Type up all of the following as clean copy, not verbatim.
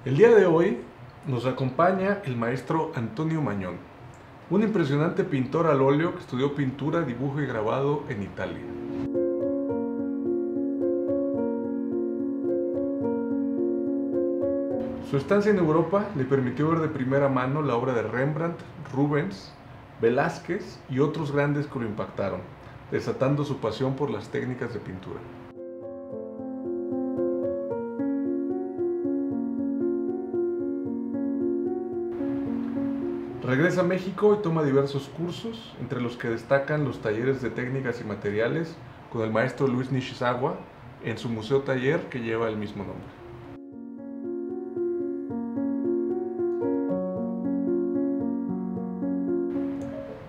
El día de hoy nos acompaña el maestro Antonio Mañón, un impresionante pintor al óleo que estudió pintura, dibujo y grabado en Italia. Su estancia en Europa le permitió ver de primera mano la obra de Rembrandt, Rubens, Velázquez y otros grandes que lo impactaron, desatando su pasión por las técnicas de pintura. Regresa a México y toma diversos cursos, entre los que destacan los talleres de técnicas y materiales con el maestro Luis Nishizawa en su museo taller que lleva el mismo nombre.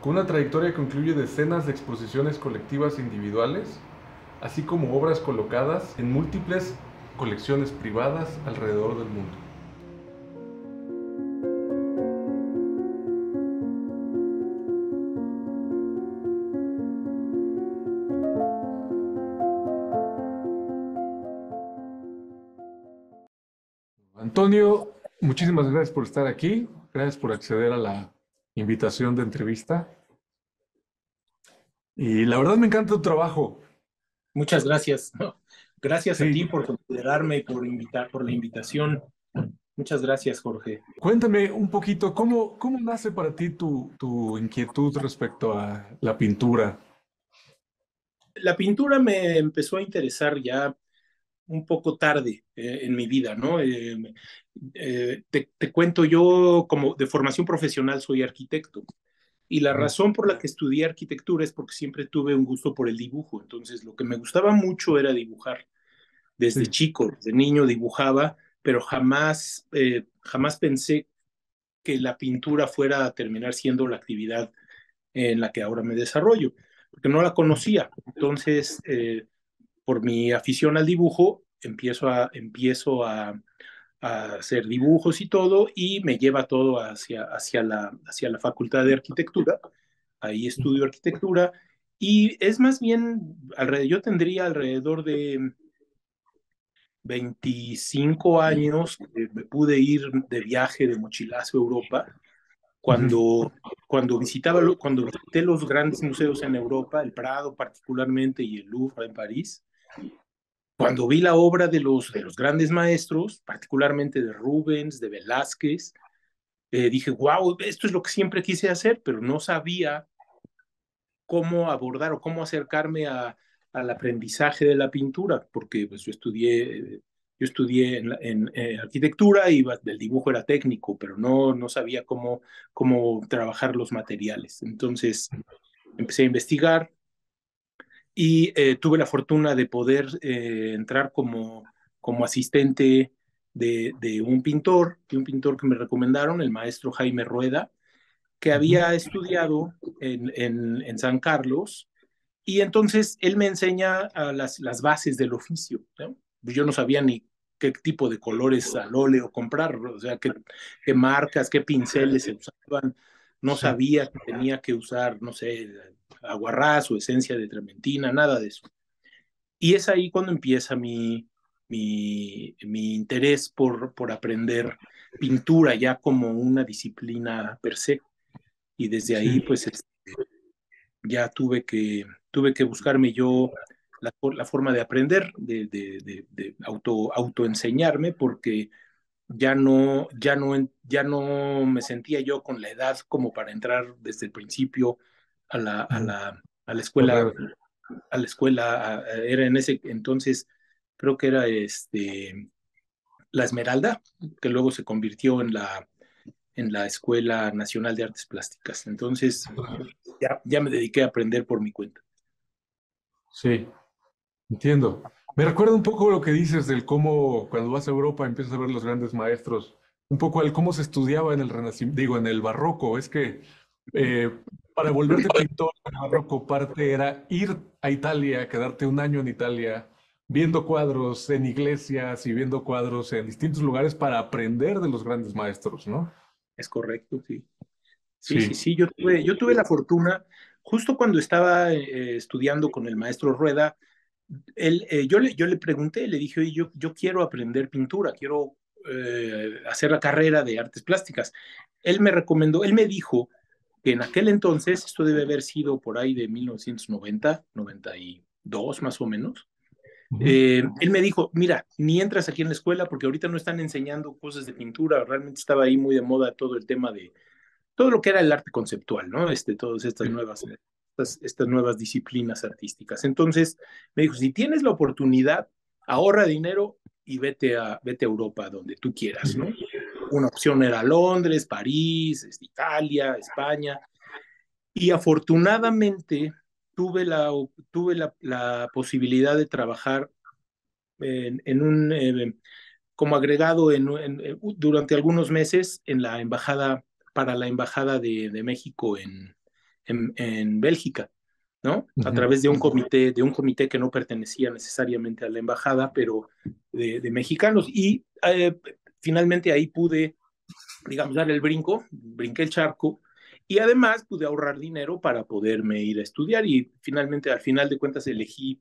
Con una trayectoria que incluye decenas de exposiciones colectivas e individuales, así como obras colocadas en múltiples colecciones privadas alrededor del mundo. Antonio, muchísimas gracias por estar aquí, gracias por acceder a la invitación de entrevista. Y la verdad me encanta tu trabajo. Muchas gracias. ¿No? Gracias a Sí, ti por considerarme y por la invitación. Muchas gracias, Jorge. cuéntame un poquito, ¿cómo nace para ti tu inquietud respecto a la pintura? La pintura me empezó a interesar ya un poco tarde en mi vida, ¿no? Te cuento, yo como de formación profesional soy arquitecto y la Ujú. razón por la que estudié arquitectura es porque siempre tuve un gusto por el dibujo. Entonces, lo que me gustaba mucho era dibujar. Desde Sí. chico, desde niño dibujaba, pero jamás pensé que la pintura fuera a terminar siendo la actividad en la que ahora me desarrollo, porque no la conocía. Entonces, por mi afición al dibujo, empiezo a hacer dibujos y todo, y me lleva todo hacia la Facultad de Arquitectura. Ahí estudio arquitectura, y es más bien, yo tendría alrededor de 25 años que me pude ir de viaje de mochilazo a Europa Ujú. cuando visité los grandes museos en Europa, el Prado particularmente y el Louvre en París, cuando vi la obra de los grandes maestros, particularmente de Rubens, de Velázquez, dije, wow, esto es lo que siempre quise hacer, pero no sabía cómo abordar o cómo acercarme al aprendizaje de la pintura, porque pues, yo estudié en arquitectura y el dibujo era técnico, pero no sabía cómo trabajar los materiales. Entonces empecé a investigar y tuve la fortuna de poder entrar como asistente de un pintor que me recomendaron, el maestro Jaime Rueda, que Ujú. había estudiado en San Carlos, y entonces él me enseña las bases del oficio, ¿no? Yo no sabía ni qué tipo de colores al óleo comprar, o sea, qué marcas, qué pinceles se usaban. No Sí. sabía que tenía que usar, no sé, aguarrás o esencia de trementina, nada de eso. Y es ahí cuando empieza mi interés por aprender pintura ya como una disciplina per se. Y desde ahí, Sí. pues, ya tuve que buscarme yo la forma de aprender, de autoenseñarme, porque ya no me sentía yo con la edad como para entrar desde el principio a la, a Ujú. la, a la escuela, Carrera. era en ese entonces, creo que era la Esmeralda, que luego se convirtió en la Escuela Nacional de Artes Plásticas. Entonces, ya me dediqué a aprender por mi cuenta. Sí, entiendo. Me recuerda un poco lo que dices del cómo cuando vas a Europa empiezas a ver los grandes maestros, un poco al cómo se estudiaba en el Renacimiento, digo, en el Barroco. Es que eh, para volverte pintor en el Barroco parte era ir a Italia, quedarte un año en Italia, viendo cuadros en iglesias y viendo cuadros en distintos lugares para aprender de los grandes maestros, ¿no? Es correcto, sí. Sí, sí, Sí. sí. Yo tuve la fortuna, justo cuando estaba estudiando con el maestro Rueda, yo le pregunté, le dije, oye, yo quiero aprender pintura, quiero hacer la carrera de artes plásticas. Él me recomendó, él me dijo que en aquel entonces, esto debe haber sido por ahí de 1990, 92 más o menos, Ujú. él me dijo, mira, ni entras aquí en la escuela porque ahorita no están enseñando cosas de pintura, realmente estaba ahí muy de moda todo el tema de todo lo que era el arte conceptual, ¿no? Todas Sí. estas nuevas disciplinas artísticas. Entonces, me dijo, si tienes la oportunidad, ahorra dinero y vete a Europa, donde tú quieras, ¿no? Una opción era Londres, París, Italia, España, y afortunadamente tuve la posibilidad de trabajar en un, como agregado durante algunos meses en la embajada, para la embajada de México en Bélgica, ¿no? A Ujú. través de un comité que no pertenecía necesariamente a la embajada, pero de mexicanos. Y finalmente ahí pude, digamos, dar el brinco, brinqué el charco, y además pude ahorrar dinero para poderme ir a estudiar y finalmente, al final de cuentas, elegí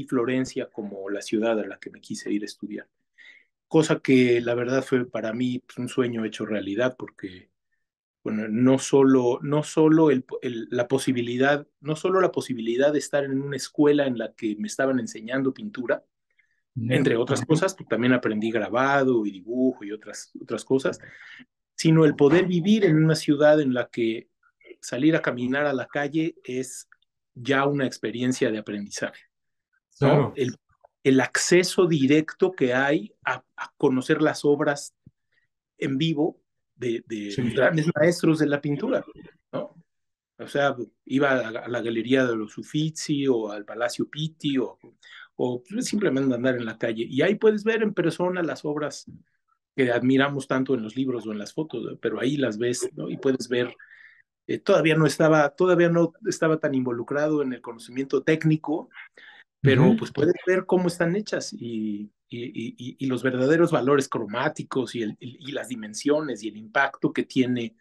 Florencia como la ciudad a la que me quise ir a estudiar. Cosa que la verdad fue para mí pues, un sueño hecho realidad porque, bueno, no solo la posibilidad, no solo la posibilidad de estar en una escuela en la que me estaban enseñando pintura, Ujú. entre otras cosas, porque también aprendí grabado y dibujo y otras cosas, sino el poder vivir en una ciudad en la que salir a caminar a la calle es ya una experiencia de aprendizaje, ¿no? Claro. El acceso directo que hay a conocer las obras en vivo de los Sí. grandes maestros de la pintura, ¿no? O sea, iba a la Galería de los Uffizi o al Palacio Pitti o simplemente andar en la calle. Y ahí puedes ver en persona las obras que admiramos tanto en los libros o en las fotos, ¿no? Pero ahí las ves, ¿no? Y puedes ver, todavía no estaba tan involucrado en el conocimiento técnico, pero Ujú. pues puedes ver cómo están hechas y los verdaderos valores cromáticos y las dimensiones y el impacto que tiene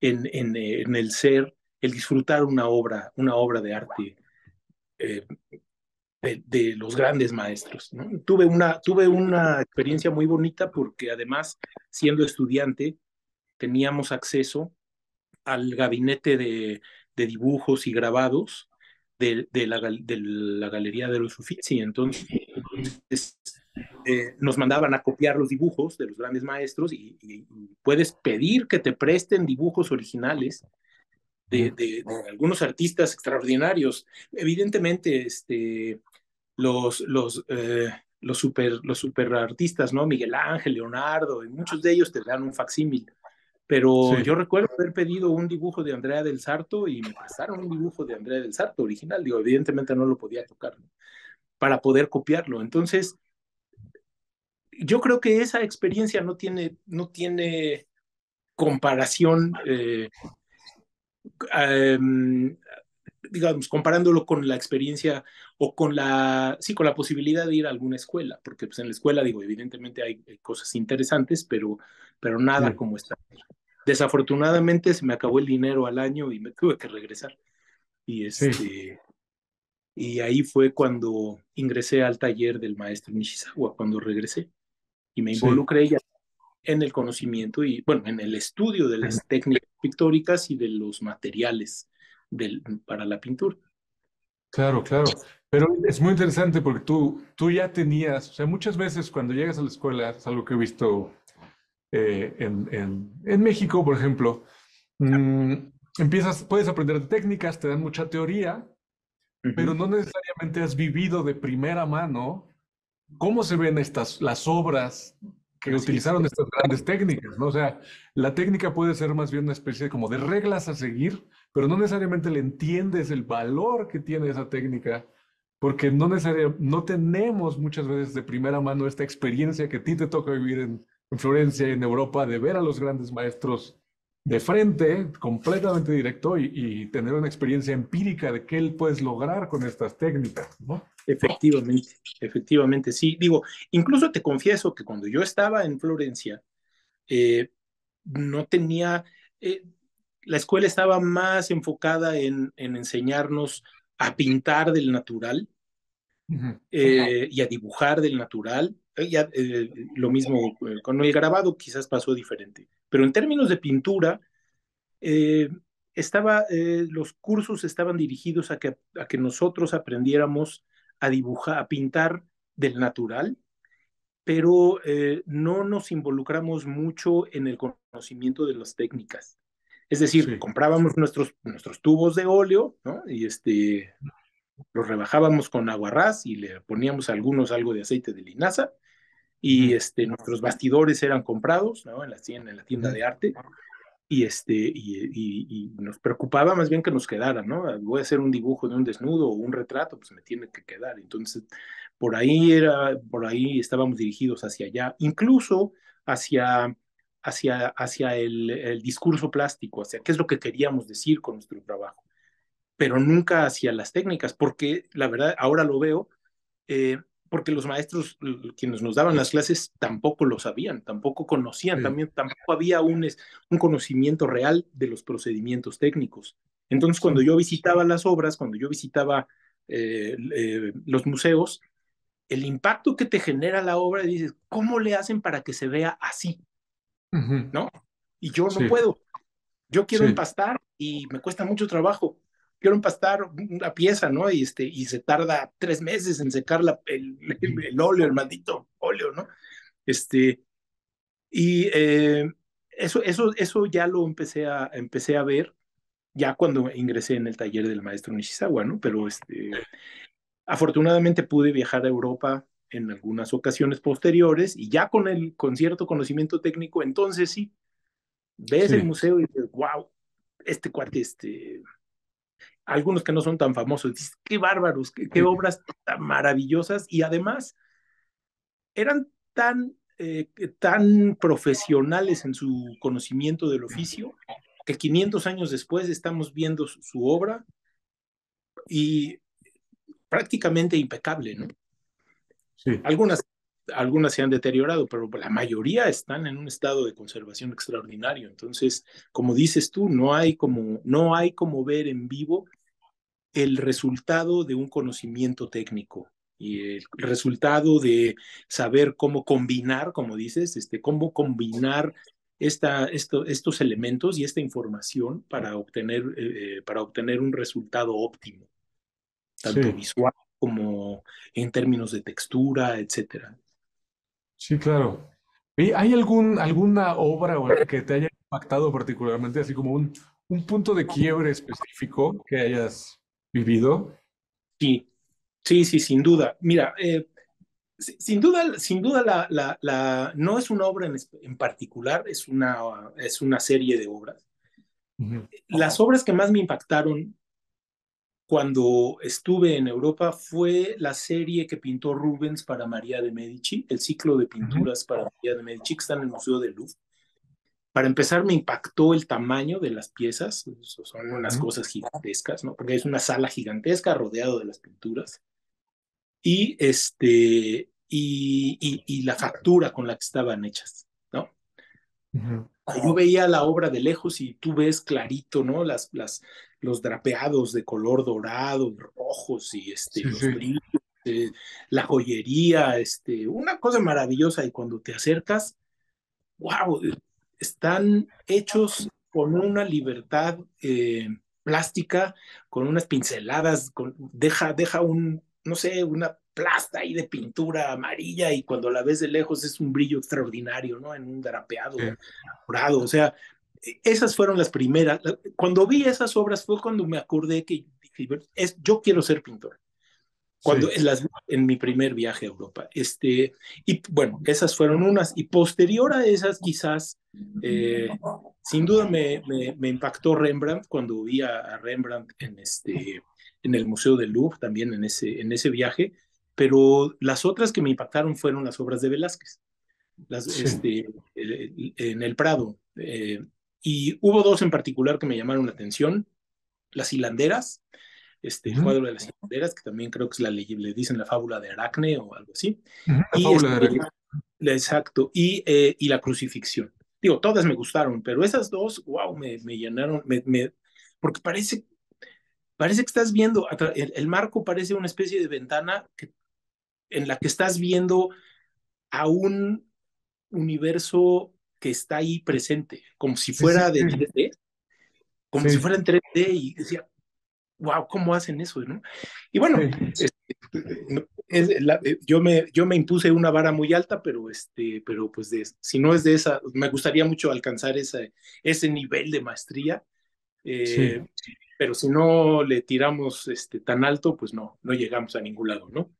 en el ser el disfrutar una obra de arte eh, de los grandes maestros, ¿no? Tuve una experiencia muy bonita porque además, siendo estudiante, teníamos acceso al gabinete de dibujos y grabados de la Galería de los Uffizi. Entonces, nos mandaban a copiar los dibujos de los grandes maestros y puedes pedir que te presten dibujos originales Ujú. de algunos artistas extraordinarios. Evidentemente, los super artistas, ¿no? Miguel Ángel, Leonardo, y muchos de ellos te dan un facsímil. Pero Sí. yo recuerdo haber pedido un dibujo de Andrea del Sarto y me prestaron un dibujo de Andrea del Sarto original. Digo, evidentemente no lo podía tocar, ¿no? Para poder copiarlo. Entonces, yo creo que esa experiencia no tiene comparación, eh, digamos, comparándolo con la experiencia o con la posibilidad de ir a alguna escuela, porque pues en la escuela, digo, evidentemente hay cosas interesantes, pero nada Sí. como esta. Desafortunadamente se me acabó el dinero al año y me tuve que regresar. Y Sí. y ahí fue cuando ingresé al taller del maestro Nishizawa, cuando regresé y me Sí. involucré ya en el conocimiento y, bueno, en el estudio de las técnicas pictóricas y de los materiales para la pintura. Claro, claro. Pero es muy interesante porque tú ya tenías, o sea, muchas veces cuando llegas a la escuela, es algo que he visto en México, por ejemplo, mm, puedes aprender de técnicas, te dan mucha teoría, pero Ujú. no necesariamente has vivido de primera mano cómo se ven las obras que Así es. utilizaron estas grandes técnicas, ¿no? O sea, la técnica puede ser más bien una especie como de reglas a seguir, pero no necesariamente le entiendes el valor que tiene esa técnica, porque no tenemos muchas veces de primera mano esta experiencia que a ti te toca vivir en Florencia y en Europa, de ver a los grandes maestros de frente, completamente directo, y tener una experiencia empírica de qué puedes lograr con estas técnicas, ¿no? Efectivamente, efectivamente, sí. Digo, incluso te confieso que cuando yo estaba en Florencia, eh, no tenía, eh, la escuela estaba más enfocada en enseñarnos a pintar del natural Ujú. y a dibujar del natural lo mismo con el grabado, quizás pasó diferente. Pero en términos de pintura, eh, los cursos estaban dirigidos a que nosotros aprendiéramos a dibujar, a pintar del natural, pero no nos involucramos mucho en el conocimiento de las técnicas. Es decir, Sí. comprábamos nuestros tubos de óleo, ¿no? Y los rebajábamos con aguarrás y le poníamos algo de aceite de linaza y Ujú, nuestros bastidores eran comprados, ¿no? En la tienda ujú. de arte y nos preocupaba más bien que nos quedara, ¿no? Voy a hacer un dibujo de un desnudo o un retrato, pues me tiene que quedar. Entonces, por ahí estábamos dirigidos hacia allá, incluso hacia, hacia el discurso plástico, hacia qué es lo que queríamos decir con nuestro trabajo, pero nunca hacia las técnicas, porque la verdad, ahora lo veo, eh, porque los maestros, quienes nos daban las clases, tampoco lo sabían, tampoco conocían, Sí, también tampoco había un conocimiento real de los procedimientos técnicos. Entonces, sí. cuando yo visitaba las obras, cuando yo visitaba los museos, el impacto que te genera la obra, dices, ¿cómo le hacen para que se vea así? Ujú. ¿No? Y yo no Sí, puedo. Yo quiero sí. empastar y me cuesta mucho trabajo. Quiero empastar una pieza, ¿no? Y se tarda 3 meses en secar Ujú. el óleo, el maldito óleo, ¿no? Este, y eso ya lo empecé a ver ya cuando ingresé en el taller del maestro Nishizawa, ¿no? Pero afortunadamente pude viajar a Europa en algunas ocasiones posteriores y ya con cierto conocimiento técnico, entonces sí, ves el Sí, museo y dices, wow, este cuate, algunos que no son tan famosos, dices, qué bárbaros, qué sí. obras tan maravillosas y además eran tan profesionales en su conocimiento del oficio que 500 años después estamos viendo su obra y prácticamente impecable, ¿no? Sí. Algunas, algunas se han deteriorado, pero la mayoría están en un estado de conservación extraordinario. Entonces, como dices tú, no hay como ver en vivo el resultado de un conocimiento técnico y el resultado de saber cómo combinar, como dices, cómo combinar estos elementos y esta información para obtener un resultado óptimo, tanto Sí, visual como en términos de textura, etcétera. sí, claro. ¿Y hay alguna obra que te haya impactado particularmente, así como un punto de quiebre específico que hayas vivido? Sí, sí, sí, sin duda. Mira, sin duda no es una obra en particular, es una serie de obras. Ujú, Las obras que más me impactaron cuando estuve en Europa fue la serie que pintó Rubens para María de Medici, el ciclo de ujú, pinturas para María de Medici, que está en el Museo del Louvre. Para empezar, me impactó el tamaño de las piezas, son unas ujú. cosas gigantescas, ¿no? Porque es una sala gigantesca rodeado de las pinturas. Y la factura con la que estaban hechas, ¿no? Ujú. Yo veía la obra de lejos y tú ves clarito, ¿no? Los drapeados de color dorado, rojos y Sí, los sí, brillos, la joyería, una cosa maravillosa. Y cuando te acercas, wow, están hechos con una libertad plástica, con unas pinceladas, deja no sé, una plasta ahí de pintura amarilla y cuando la ves de lejos es un brillo extraordinario, ¿no? En un drapeado sí, dorado, o sea, esas fueron las primeras. Cuando vi esas obras fue cuando me acordé que dije, yo quiero ser pintor sí, en mi primer viaje a Europa. Y bueno, esas fueron unas. Y posterior a esas, quizás, eh, sin duda me impactó Rembrandt cuando vi a Rembrandt en el Museo del Louvre, también en ese viaje. Pero las otras que me impactaron fueron las obras de Velázquez, sí. en el Prado. Y hubo dos en particular que me llamaron la atención, las hilanderas, el Ujú, cuadro de las hilanderas, que también creo que es le dicen la fábula de Aracne o algo así, ujú. La y fábula de Heracles. exacto, y la crucifixión. Digo, todas me gustaron, pero esas dos, wow, me llenaron, porque parece que estás viendo, el marco parece una especie de ventana en la que estás viendo a un universo que está ahí presente, como si Sí, sí, fuera de sí, 3D, como si sí, fuera en 3D y decía, wow, ¿cómo hacen eso? ¿No? Y bueno, sí, yo me impuse una vara muy alta, pero pues si no es de esa, me gustaría mucho alcanzar ese nivel de maestría, sí. eh, pero si no le tiramos tan alto, pues no llegamos a ningún lado, ¿no?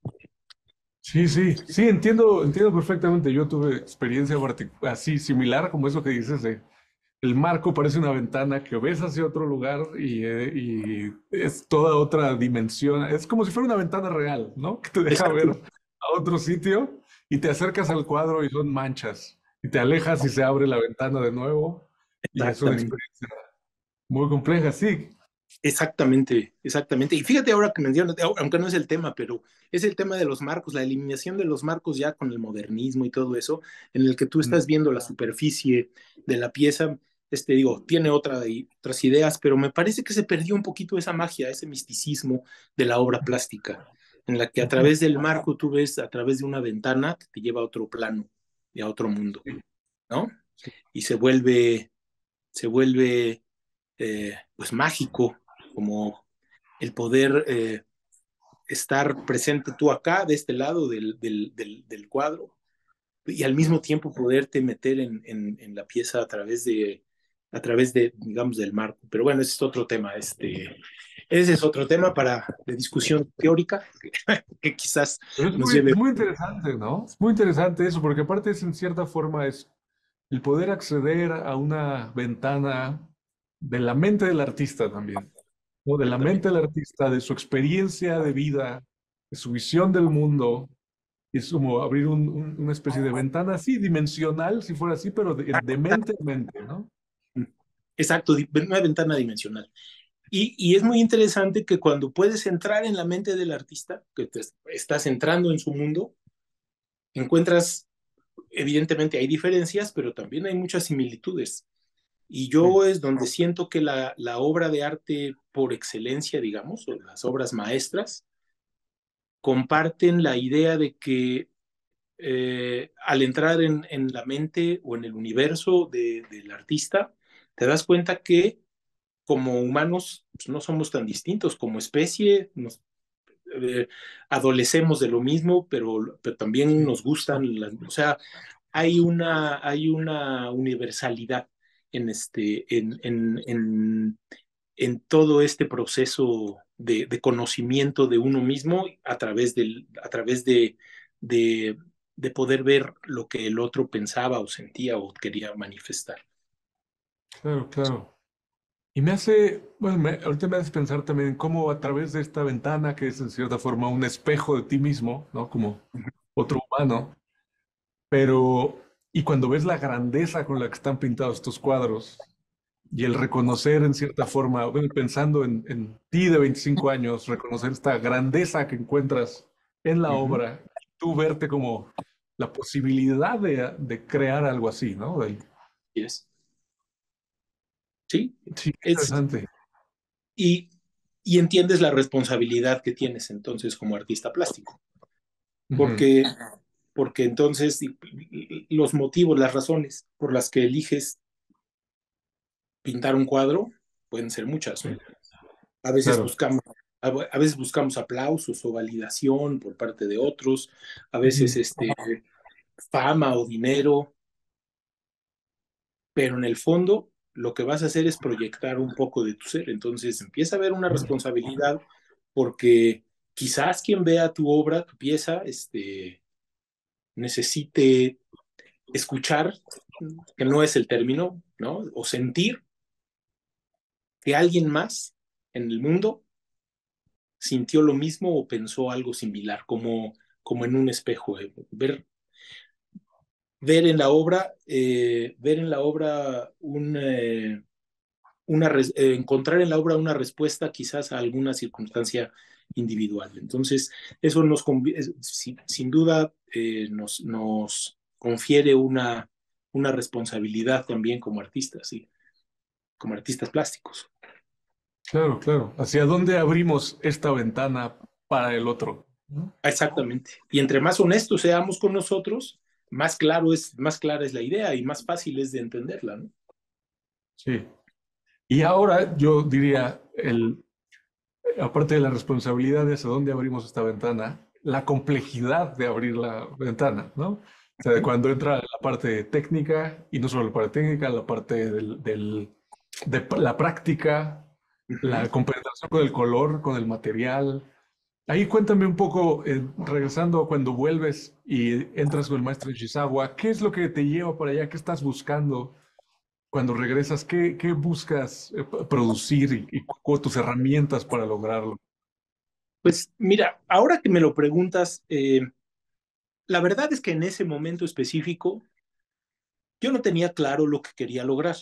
Sí, sí, sí, entiendo perfectamente. Yo tuve experiencia así similar como eso que dices de el marco parece una ventana que ves hacia otro lugar y es toda otra dimensión. Es como si fuera una ventana real, ¿no? Que te deja ver Exacto, a otro sitio y te acercas al cuadro y son manchas. Y te alejas y se abre la ventana de nuevo y es una exactamente. experiencia muy compleja, sí. Exactamente, exactamente. Y fíjate ahora que mencionas, aunque no es el tema, pero es el tema de los marcos, la eliminación de los marcos ya con el modernismo y todo eso, en el que tú Mm, estás viendo la superficie de la pieza, digo, tiene otras ideas, pero me parece que se perdió un poquito esa magia, ese misticismo de la obra plástica, en la que a ujú. través del marco tú ves a través de una ventana que te lleva a otro plano y a otro mundo, Sí, ¿no? sí, Y se vuelve pues mágico, como el poder estar presente tú acá, de este lado del cuadro, y al mismo tiempo poderte meter en la pieza a través de, digamos, del marco. Pero bueno, ese es otro tema, ese es otro tema de discusión teórica que quizás pero nos lleve. es muy interesante, ¿no? Es muy interesante eso, porque aparte es en cierta forma es el poder acceder a una ventana de la mente del artista también, ¿no? De la mente Exactamente. del artista, de su experiencia de vida, de su visión del mundo. Es como abrir una especie de ventana así, dimensional, si fuera así, pero de mente a mente, ¿no? Exacto, una ventana dimensional. Y es muy interesante que cuando puedes entrar en la mente del artista, que te estás entrando en su mundo, encuentras, evidentemente hay diferencias, pero también hay muchas similitudes. Y Sí, yo es donde siento que la obra de arte por excelencia, digamos, o las obras maestras, comparten la idea de que al entrar en la mente o en el universo del artista, te das cuenta que como humanos pues, no somos tan distintos, como especie eh, adolecemos de lo mismo, pero también sí, nos gustan, o sea, hay una universalidad en todo este proceso de conocimiento de uno mismo a través de, de poder ver lo que el otro pensaba o sentía o quería manifestar. claro, claro. Y bueno, ahorita me hace pensar también en cómo a través de esta ventana, que es en cierta forma un espejo de ti mismo, ¿no? Como otro humano, pero, y cuando ves la grandeza con la que están pintados estos cuadros, y el reconocer en cierta forma, bueno, pensando en ti de 25 años, reconocer esta grandeza que encuentras en la Ujú. obra, tú verte como la posibilidad de crear algo así, ¿no? Yes. Sí, Sí, qué es, interesante. y, y entiendes la responsabilidad que tienes entonces como artista plástico, Ujú. porque, porque entonces los motivos, las razones por las que eliges pintar un cuadro pueden ser muchas, Sí, ¿no? A veces claro. buscamos, a veces buscamos aplausos o validación por parte de otros, a veces Ujú. fama o dinero, pero en el fondo lo que vas a hacer es proyectar un poco de tu ser. Entonces empieza a haber una responsabilidad porque quizás quien vea tu obra, tu pieza, necesite escuchar, que no es el término, ¿no? O sentir que alguien más en el mundo sintió lo mismo o pensó algo similar, como en un espejo. Ver en la obra encontrar en la obra una respuesta quizás a alguna circunstancia individual. Entonces, eso sin duda nos confiere una responsabilidad también como artistas, ¿sí? Como artistas plásticos. Claro, claro. ¿Hacia dónde abrimos esta ventana para el otro? ¿No? Exactamente. Y entre más honestos seamos con nosotros, más clara es la idea y más fácil es de entenderla, ¿no? Sí. Y ahora yo diría, aparte de la responsabilidad de hacia dónde abrimos esta ventana, la complejidad de abrir la ventana, ¿no? O sea, de cuando entra la parte técnica, y no solo la parte técnica, la parte de la práctica, Ujú. la compenetración con el color, con el material. Ahí cuéntame un poco, regresando a cuando vuelves y entras con el maestro Nishizawa, ¿qué es lo que te lleva para allá? ¿Qué estás buscando? Cuando regresas, ¿qué buscas producir y tus herramientas para lograrlo? Pues mira, ahora que me lo preguntas, la verdad es que en ese momento específico yo no tenía claro lo que quería lograr.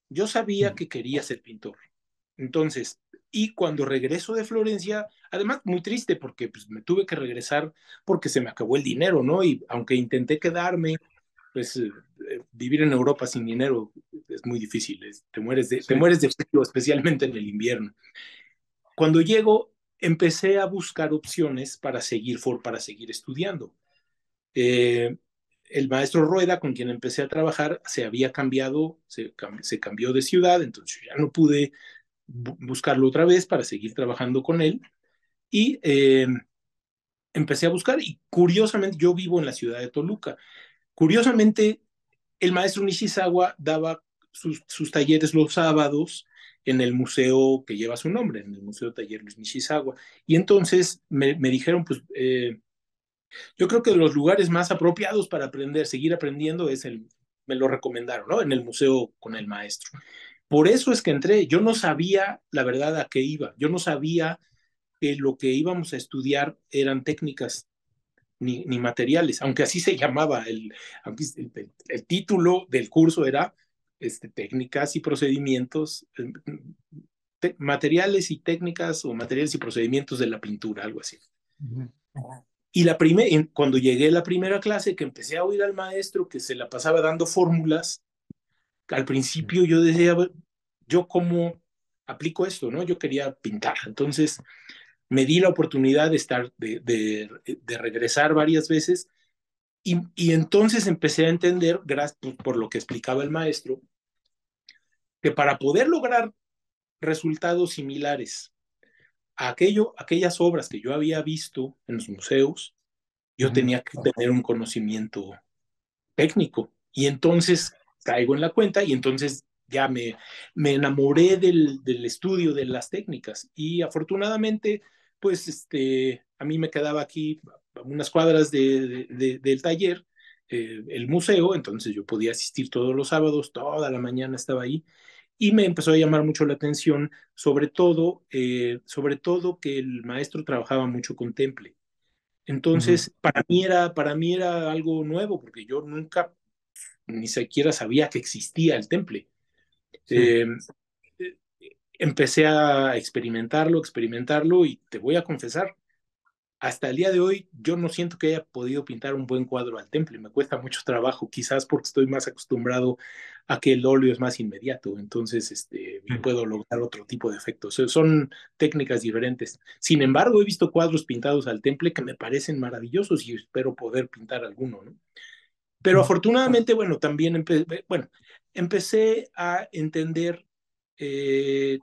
Yo sabía Mm. que quería ser pintor. Entonces, y cuando regreso de Florencia, además muy triste porque pues, me tuve que regresar porque se me acabó el dinero, ¿no? Y aunque intenté quedarme, pues vivir en Europa sin dinero es muy difícil, te Sí. mueres de frío, especialmente en el invierno. Cuando llego, empecé a buscar opciones para seguir estudiando. Eh, el maestro Rueda, con quien empecé a trabajar, se había cambiado, se cambió de ciudad, entonces ya no pude buscarlo otra vez para seguir trabajando con él. Y empecé a buscar y curiosamente yo vivo en la ciudad de Toluca. Curiosamente, el maestro Nishizawa daba sus talleres los sábados en el museo que lleva su nombre, en el Museo Taller Luis Nishizawa. Y entonces me dijeron, pues yo creo que de los lugares más apropiados para aprender, seguir aprendiendo, me lo recomendaron, ¿no? En el museo con el maestro. Por eso es que entré. Yo no sabía, la verdad, a qué iba. Yo no sabía que lo que íbamos a estudiar eran técnicas ni materiales, aunque así se llamaba. El título del curso era técnicas y procedimientos, materiales y técnicas o materiales y procedimientos de la pintura, algo así. Ujú. Y cuando llegué a la primera clase, que empecé a oír al maestro que se la pasaba dando fórmulas, al principio yo decía, ¿yo cómo aplico esto? ¿No? Yo quería pintar. Entonces me di la oportunidad de de regresar varias veces y entonces empecé a entender, gracias por lo que explicaba el maestro, que para poder lograr resultados similares a aquellas obras que yo había visto en los museos, yo Ujú. tenía que tener un conocimiento técnico. Y entonces caigo en la cuenta y entonces ya me enamoré del estudio de las técnicas. Y afortunadamente, pues a mí me quedaba aquí a unas cuadras del taller, el museo, entonces yo podía asistir todos los sábados, toda la mañana estaba ahí. Y me empezó a llamar mucho la atención, sobre todo que el maestro trabajaba mucho con temple. Ujú. Entonces, para mí era algo nuevo, porque yo nunca ni siquiera sabía que existía el temple. Sí. Eh, eh, Empecé a experimentarlo, y te voy a confesar, hasta el día de hoy yo no siento que haya podido pintar un buen cuadro al temple. Me cuesta mucho trabajo, quizás porque estoy más acostumbrado a que el óleo es más inmediato, entonces Sí. puedo lograr otro tipo de efectos. Son técnicas diferentes. Sin embargo, he visto cuadros pintados al temple que me parecen maravillosos y espero poder pintar alguno, ¿no? Pero Mm. afortunadamente, bueno, también empecé a entender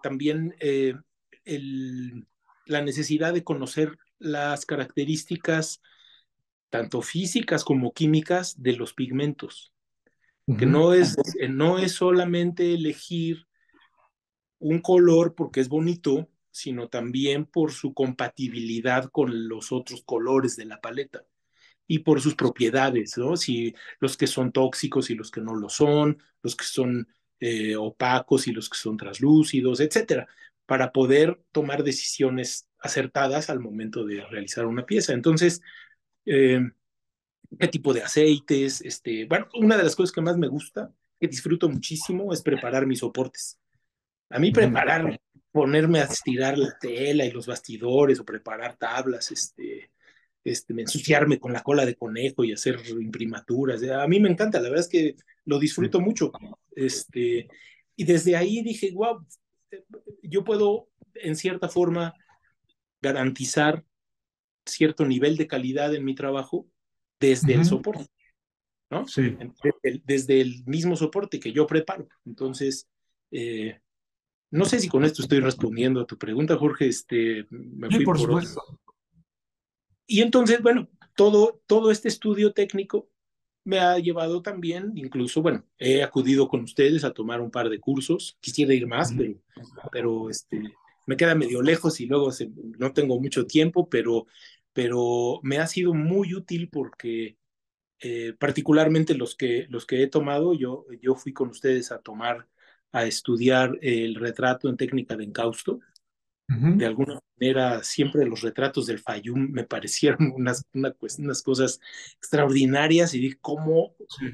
también el, la necesidad de conocer las características, tanto físicas como químicas, de los pigmentos, que Ujú. no es solamente elegir un color porque es bonito, sino también por su compatibilidad con los otros colores de la paleta y por sus propiedades, ¿no? Si los que son tóxicos y los que no lo son, los que son opacos y los que son translúcidos, etcétera, para poder tomar decisiones acertadas al momento de realizar una pieza. Entonces, eh, ¿qué tipo de aceites? Bueno, una de las cosas que más me gusta, que disfruto muchísimo, es preparar mis soportes. A mí Ujú. preparar, ponerme a estirar la tela y los bastidores o preparar tablas, ensuciarme con la cola de conejo y hacer imprimaturas. A mí me encanta, la verdad es que lo Sí. disfruto mucho. Este, y desde ahí dije, wow, yo puedo en cierta forma garantizar cierto nivel de calidad en mi trabajo desde el Ujú. soporte. ¿no? Sí. Desde el mismo soporte que yo preparo. Entonces, no sé si con esto estoy respondiendo a tu pregunta, Jorge, me Sí, fui por por otro. supuesto. Y entonces, bueno, todo este estudio técnico me ha llevado también, incluso, bueno, he acudido con ustedes a tomar un par de cursos. Quisiera ir más, Ujú. pero me queda medio lejos y luego no tengo mucho tiempo, pero me ha sido muy útil porque particularmente los que he tomado, yo fui con ustedes a estudiar el retrato en técnica de encausto. De Ujú. alguna manera, siempre los retratos del Fayum me parecieron unas cosas extraordinarias y dije, Sí.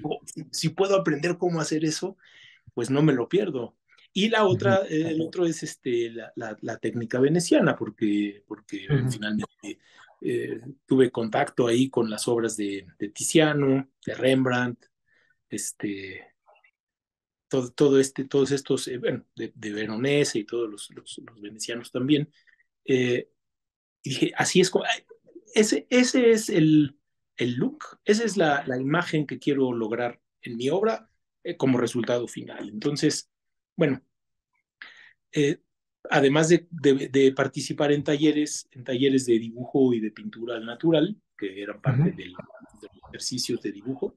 si puedo aprender cómo hacer eso, pues no me lo pierdo. Y Ujú. el otro es la técnica veneciana, porque Ujú. finalmente tuve contacto ahí con las obras de Tiziano, de Rembrandt, este, todos estos, bueno, de Veronese y todos los venecianos también. Eh, y dije, así es como, ese es el look, esa es la imagen que quiero lograr en mi obra como resultado final. Entonces, bueno, eh, además de participar en talleres de dibujo y de pintura al natural, que eran parte Ujú. de los ejercicios de dibujo,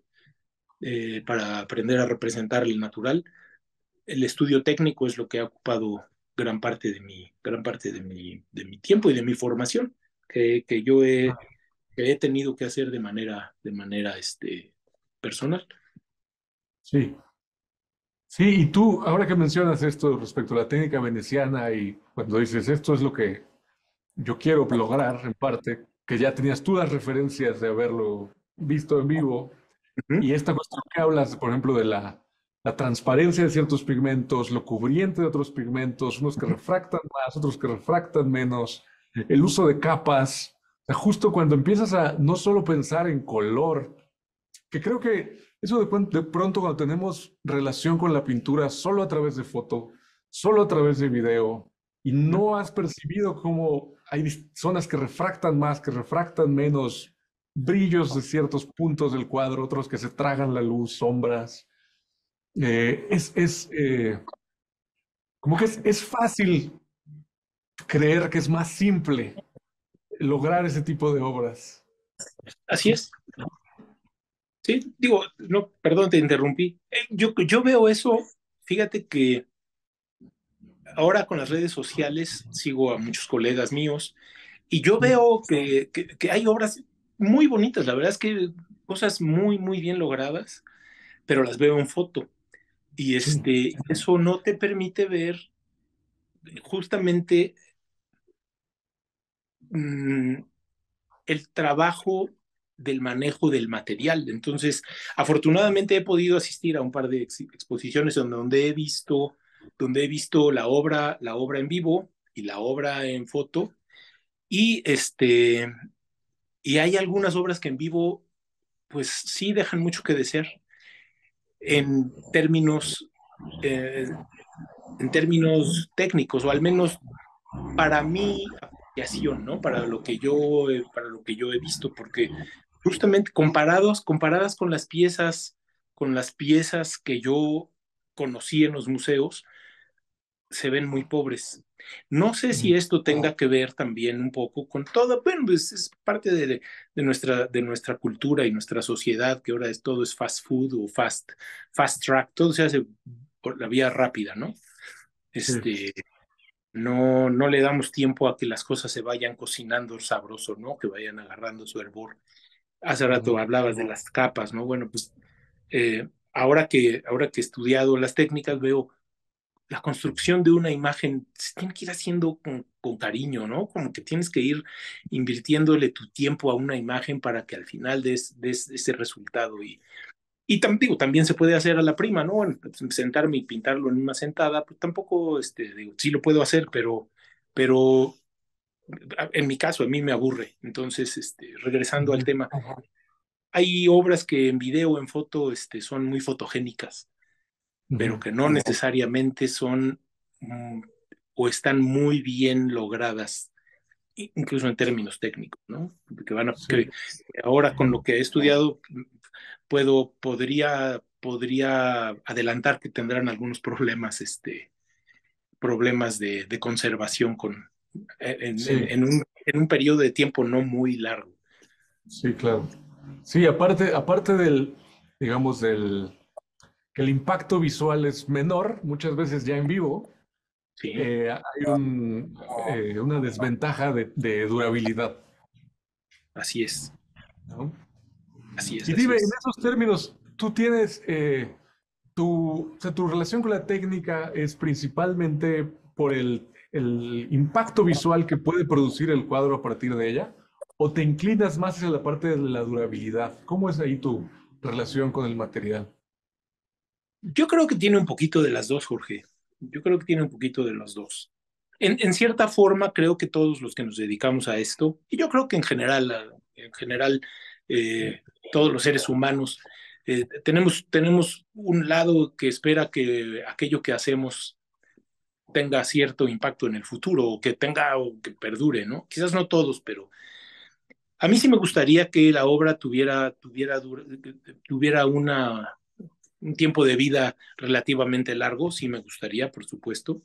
para aprender a representar el natural, el estudio técnico es lo que ha ocupado gran parte de mi tiempo y de mi formación, que yo que he tenido que hacer de manera personal. Sí. Sí, y tú, ahora que mencionas esto respecto a la técnica veneciana y cuando dices esto es lo que yo quiero lograr en parte, que ya tenías tú las referencias de haberlo visto en vivo, Ujú. y esta cuestión que hablas, por ejemplo, de la transparencia de ciertos pigmentos, lo cubriente de otros pigmentos, unos que refractan más, otros que refractan menos, el uso de capas, o sea, justo cuando empiezas a no solo pensar en color, que creo que eso de pronto cuando tenemos relación con la pintura solo a través de foto, solo a través de video, y Ujú. no has percibido cómo hay zonas que refractan más, que refractan menos, brillos de ciertos puntos del cuadro, otros que se tragan la luz, sombras. Como que es fácil creer que es más simple lograr ese tipo de obras. Así es. Sí, digo, no, perdón, te interrumpí. Yo veo eso, fíjate que ahora con las redes sociales sigo a muchos colegas míos y yo veo que hay obras muy bonitas, la verdad es que cosas muy, muy bien logradas, pero las veo en foto. Y Sí. eso no te permite ver justamente mm, el trabajo del manejo del material. Entonces, afortunadamente he podido asistir a un par de exposiciones donde he visto la obra en vivo y la obra en foto. Y y hay algunas obras que en vivo, pues sí dejan mucho que desear en términos, eh, en términos técnicos, o al menos para mi apreciación, ¿no? Para lo que yo he visto, porque justamente comparadas con las piezas que yo conocí en los museos, se ven muy pobres. No sé si esto tenga que ver también un poco con todo, bueno, pues es parte de nuestra cultura y nuestra sociedad, que ahora todo es fast food o fast track, todo se hace por la vía rápida, ¿no? Sí. Este, no le damos tiempo a que las cosas se vayan cocinando sabroso, ¿no? Que vayan agarrando su hervor. Hace rato hablabas de las capas, ¿no? Bueno, pues ahora que he estudiado las técnicas, veo la construcción de una imagen se tiene que ir haciendo con cariño, ¿no? Como que tienes que ir invirtiéndole tu tiempo a una imagen para que al final des ese resultado. Y digo, también se puede hacer a la prima, ¿no? Sentarme y pintarlo en una sentada, pues tampoco, digo, sí lo puedo hacer, pero en mi caso a mí me aburre. Entonces, regresando al Ujú. tema, hay obras que en video o en foto, son muy fotogénicas, pero Ujú. que no necesariamente son o están muy bien logradas, incluso en términos técnicos, ¿no? Que Sí. ahora con lo que he estudiado, podría adelantar que tendrán algunos problemas, problemas de conservación Sí, en un periodo de tiempo no muy largo. sí, claro. Sí, aparte del, digamos, que el impacto visual es menor, muchas veces ya en vivo, Sí, hay una desventaja de durabilidad, así es, ¿no? así es, Y así dime, en es. esos términos, tú tienes o sea, tu relación con la técnica es principalmente por el impacto visual que puede producir el cuadro a partir de ella, o te inclinas más hacia la parte de la durabilidad. ¿Cómo es ahí tu relación con el material? Yo creo que tiene un poquito de las dos, Jorge. Yo creo que tiene un poquito de los dos. En cierta forma, creo que todos los que nos dedicamos a esto, y yo creo que en general, eh, todos los seres humanos, tenemos un lado que espera que aquello que hacemos tenga cierto impacto en el futuro, o que tenga, o que perdure, ¿no? Quizás no todos, pero a mí sí me gustaría que la obra tuviera un tiempo de vida relativamente largo, sí me gustaría, por supuesto,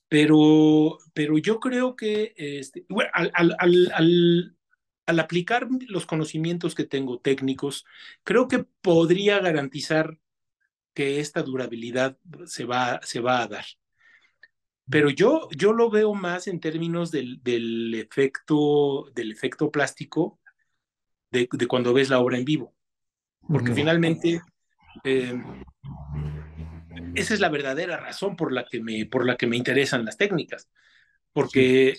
pero yo creo que bueno, al aplicar los conocimientos que tengo técnicos, creo que podría garantizar que esta durabilidad se va a dar. Pero yo lo veo más en términos del efecto plástico de cuando ves la obra en vivo, porque Ujú. finalmente eh, esa es la verdadera razón por la que me interesan las técnicas, Sí. porque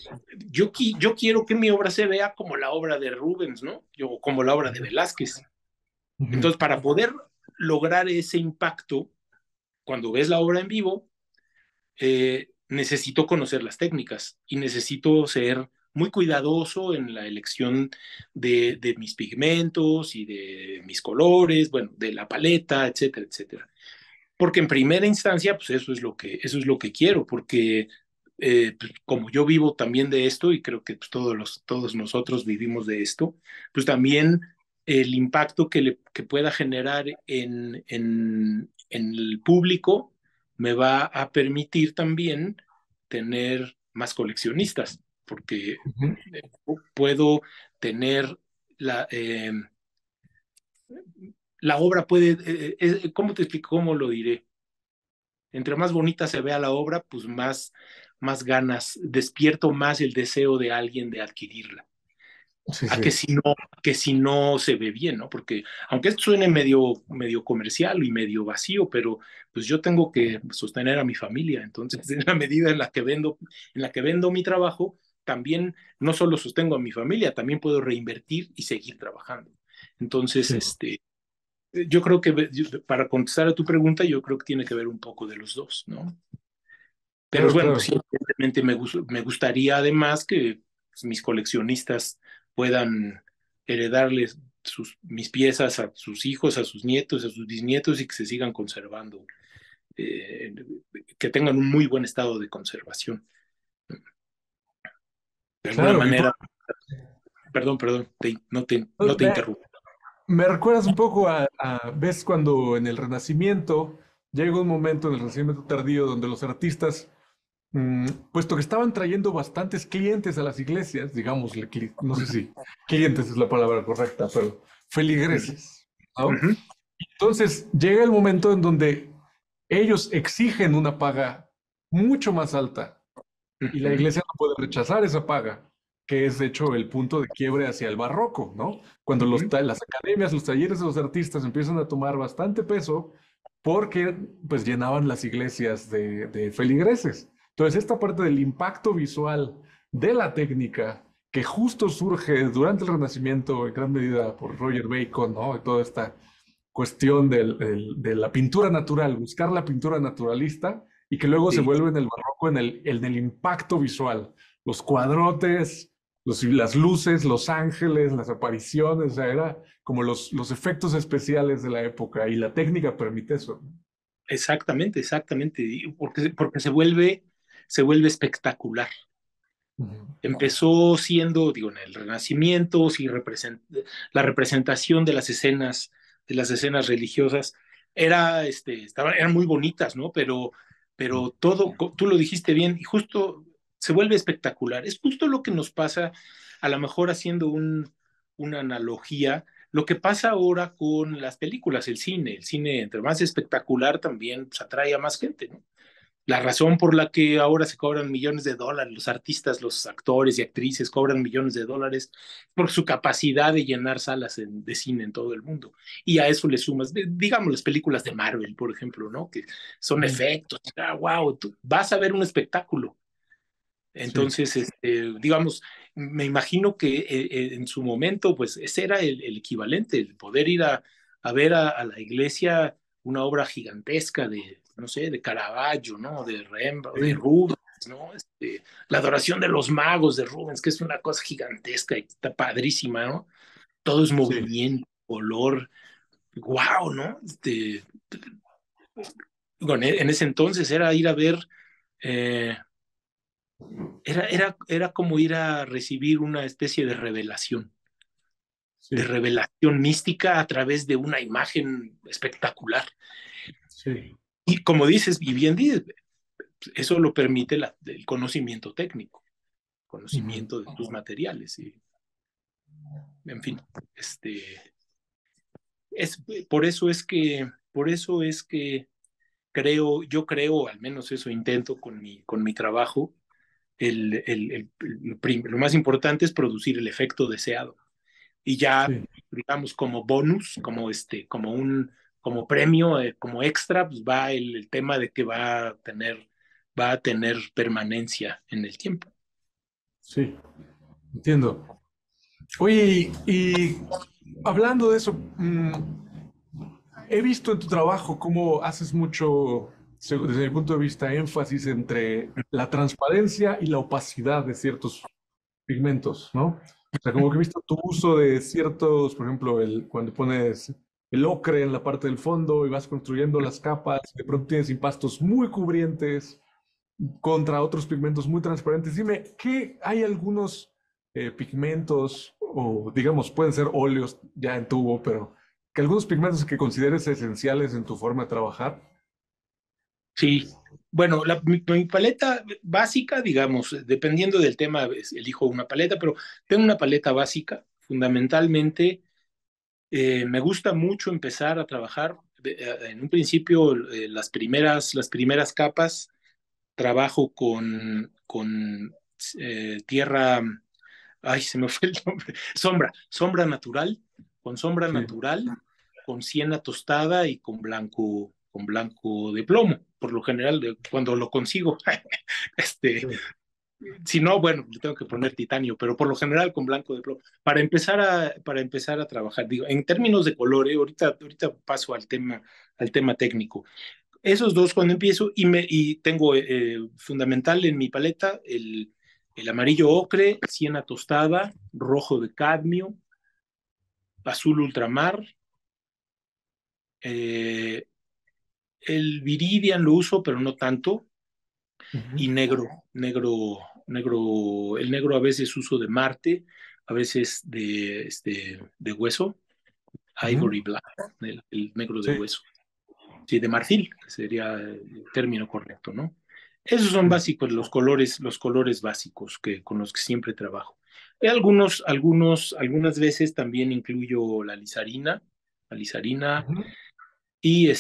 yo quiero que mi obra se vea como la obra de Rubens, ¿no? Yo, como la obra de Velázquez. Ujú. Entonces, para poder lograr ese impacto, cuando ves la obra en vivo, necesito conocer las técnicas y necesito ser muy cuidadoso en la elección de mis pigmentos y de mis colores, bueno, de la paleta, etcétera, etcétera. Porque en primera instancia, pues eso es lo que quiero, porque pues, como yo vivo también de esto y creo que pues, todos nosotros vivimos de esto, pues también el impacto que pueda generar en el público me va a permitir también tener más coleccionistas, porque Ujú. puedo tener la, eh, la obra puede, ¿cómo te explico? ¿Cómo lo diré? Entre más bonita se vea la obra, pues más ganas, despierto más el deseo de alguien de adquirirla. Sí, A sí. que si no se ve bien, ¿no? Porque aunque esto suene medio comercial y medio vacío, pero pues yo tengo que sostener a mi familia. Entonces, en la medida en la que vendo mi trabajo, también no solo sostengo a mi familia, también puedo reinvertir y seguir trabajando. Entonces, Sí. yo creo que para contestar a tu pregunta, yo creo que tiene que ver un poco de los dos, ¿no? Pero Claro, bueno, pues claro. sí, evidentemente me gustaría además que pues, mis coleccionistas puedan heredarles mis piezas a sus hijos, a sus nietos, a sus bisnietos y que se sigan conservando, eh, que tengan un muy buen estado de conservación. De alguna Claro. manera, perdón, no te Me, interrumpo. me recuerdas un poco ves cuando en el Renacimiento llega un momento en el Renacimiento tardío donde los artistas, puesto que estaban trayendo bastantes clientes a las iglesias, digamos, no sé si clientes es la palabra correcta, pero Ujú, feligreses, ¿no? ujú, Entonces llega el momento en donde ellos exigen una paga mucho más alta y la ujú, iglesia no puede rechazar esa paga, que es de hecho el punto de quiebre hacia el barroco, ¿no? Cuando ujú. las academias, los talleres de los artistas empiezan a tomar bastante peso porque pues llenaban las iglesias de feligreses. Entonces esta parte del impacto visual de la técnica que justo surge durante el Renacimiento en gran medida por Roger Bacon, ¿no? Y toda esta cuestión de la pintura natural, buscar la pintura naturalista y que luego se Sí, vuelve en el barroco en el impacto visual, los cuadrotes, las luces, los ángeles, las apariciones, o sea, era como los efectos especiales de la época y la técnica permite eso. exactamente, exactamente, porque se vuelve espectacular. Ujú. Empezó siendo, digo, en el Renacimiento, sí, la representación de las escenas religiosas, eran muy bonitas, ¿no? Pero todo, tú lo dijiste bien, y justo se vuelve espectacular. Es justo lo que nos pasa, a lo mejor haciendo una analogía, lo que pasa ahora con las películas, el cine. El cine, entre más espectacular, también pues, atrae a más gente, ¿no? La razón por la que ahora se cobran millones de dólares, los artistas, los actores y actrices cobran millones de dólares por su capacidad de llenar salas de cine en todo el mundo. Y a eso le sumas, digamos, las películas de Marvel, por ejemplo, ¿no? Que son Ujú. efectos, wow, tú vas a ver un espectáculo. Sí, Entonces, digamos, me imagino que en su momento, pues ese era el equivalente, el poder ir a ver a la iglesia una obra gigantesca de, no sé, de Caravaggio, ¿no? De Rembrandt, de sí, Rubens, ¿no? La adoración de los magos de Rubens, que es una cosa gigantesca y está padrísima, ¿no? Todo es sí, movimiento, color, wow, ¿no? Bueno, en ese entonces era ir a ver eh, era como ir a recibir una especie de sí, revelación mística a través de una imagen espectacular. sí. Y como dices, y bien dices, eso lo permite el conocimiento técnico, Ujú. conocimiento de tus materiales. Y, en fin, este, es, por eso es que yo creo, al menos eso intento con mi trabajo, lo más importante es producir el efecto deseado. Y ya, Sí, digamos, como bonus, como premio, como extra, pues va el tema de que va a tener permanencia en el tiempo. sí, entiendo. Oye, y hablando de eso, he visto en tu trabajo cómo haces mucho, desde mi punto de vista, énfasis entre la transparencia y la opacidad de ciertos pigmentos, ¿no? O sea, como que he visto tu uso de ciertos, por ejemplo, cuando pones el ocre en la parte del fondo y vas construyendo las capas, de pronto tienes impastos muy cubrientes contra otros pigmentos muy transparentes. Dime, ¿qué hay algunos pigmentos, o digamos, pueden ser óleos ya en tubo, pero que algunos pigmentos que consideres esenciales en tu forma de trabajar? Sí, bueno, mi paleta básica, digamos, dependiendo del tema, elijo una paleta, pero tengo una paleta básica, fundamentalmente. Me gusta mucho empezar a trabajar. En un principio, las primeras capas, trabajo con tierra, ay, se me fue el nombre, sombra natural, con sombra Sí, natural, con siena tostada y con blanco de plomo, por lo general, cuando lo consigo. Este, sí, si no, bueno, le tengo que poner titanio, pero por lo general con blanco de plomo. Para empezar a trabajar, digo, en términos de color, ahorita paso al tema técnico. Esos dos cuando empiezo y tengo fundamental en mi paleta el amarillo ocre, siena tostada, rojo de cadmio, azul ultramar, eh, el viridian lo uso, pero no tanto, ujú, y el negro a veces uso de Marte, a veces de hueso, ujú. Ivory Black, el negro de Sí, hueso. Sí, de marfil, que sería el término correcto, ¿no? Esos son sí. básicos los colores básicos con los que siempre trabajo. Algunas veces también incluyo la lisarina Ujú. y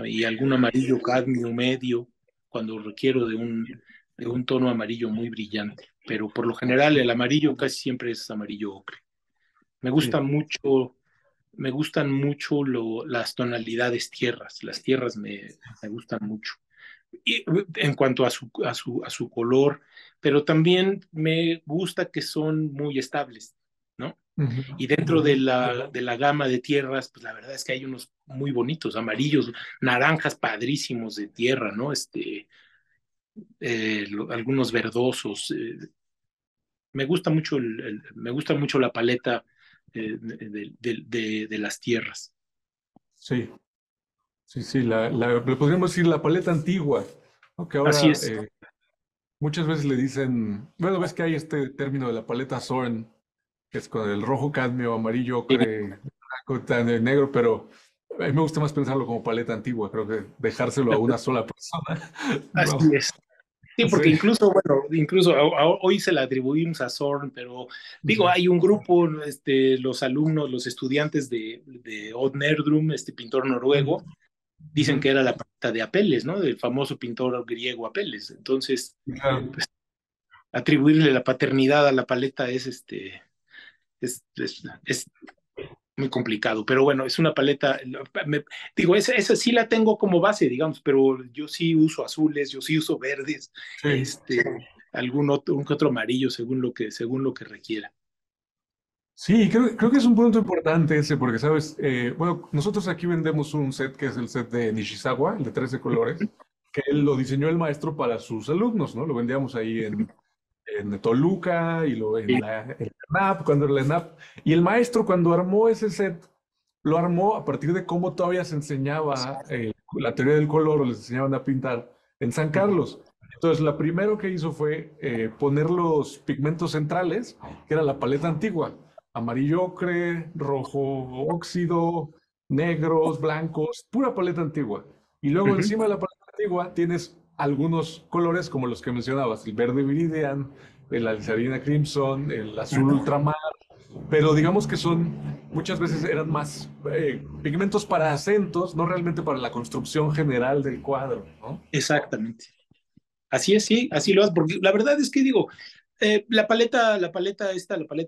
y algún amarillo cadmio medio cuando requiero de un tono amarillo muy brillante. Pero por lo general el amarillo casi siempre es amarillo ocre. Me gusta Sí, mucho Me gustan mucho las tonalidades tierras. Las tierras me gustan mucho. Y en cuanto a su color, pero también me gusta que son muy estables, ¿no? ujú, Y dentro ujú. de la gama de tierras, pues la verdad es que hay unos muy bonitos, amarillos, naranjas padrísimos de tierra, ¿no? Algunos verdosos. Me gusta mucho la paleta de las tierras. Sí, sí, sí, le podríamos decir la paleta antigua, ¿no? Que Así ahora es. muchas veces le dicen, bueno, ves que hay este término de la paleta Zorn, que es con el rojo cadmio, amarillo Sí, ocre, blanco, negro, pero a mí me gusta más pensarlo como paleta antigua, creo que dejárselo a una sola persona. así No, es. Sí, porque sí. incluso, bueno, incluso hoy se la atribuimos a Zorn, pero digo, Sí. hay un grupo, los alumnos, los estudiantes de Odd Nerdrum, este pintor noruego, dicen Ujú. que era la paleta de Apeles, ¿no? Del famoso pintor griego Apeles. Entonces, Claro. pues, atribuirle la paternidad a la paleta es muy complicado, pero bueno, es una paleta, digo, esa sí la tengo como base, digamos, pero yo sí uso azules, yo sí uso verdes, Sí. un que otro amarillo según lo que requiera. Sí, creo que es un punto importante ese, porque, sabes, bueno, nosotros aquí vendemos un set que es el set de Nishizawa, el de 13 colores, que él lo diseñó el maestro para sus alumnos, ¿no? Lo vendíamos ahí en Toluca y Sí, en la ENAP, cuando era la ENAP. Y el maestro, cuando armó ese set, lo armó a partir de cómo todavía se enseñaba la teoría del color o les enseñaban a pintar en San Carlos. Entonces, lo primero que hizo fue poner los pigmentos centrales, que era la paleta antigua, amarillo ocre, rojo óxido, negros, blancos, pura paleta antigua. Y luego ujú. encima de la paleta antigua tienes algunos colores como los que mencionabas, el verde viridian, el alizarina crimson, el azul ultramar, pero digamos que son, muchas veces eran más pigmentos para acentos, no realmente para la construcción general del cuadro, ¿no? Exactamente. Así es, sí, así lo hace, porque la verdad es que digo, la paleta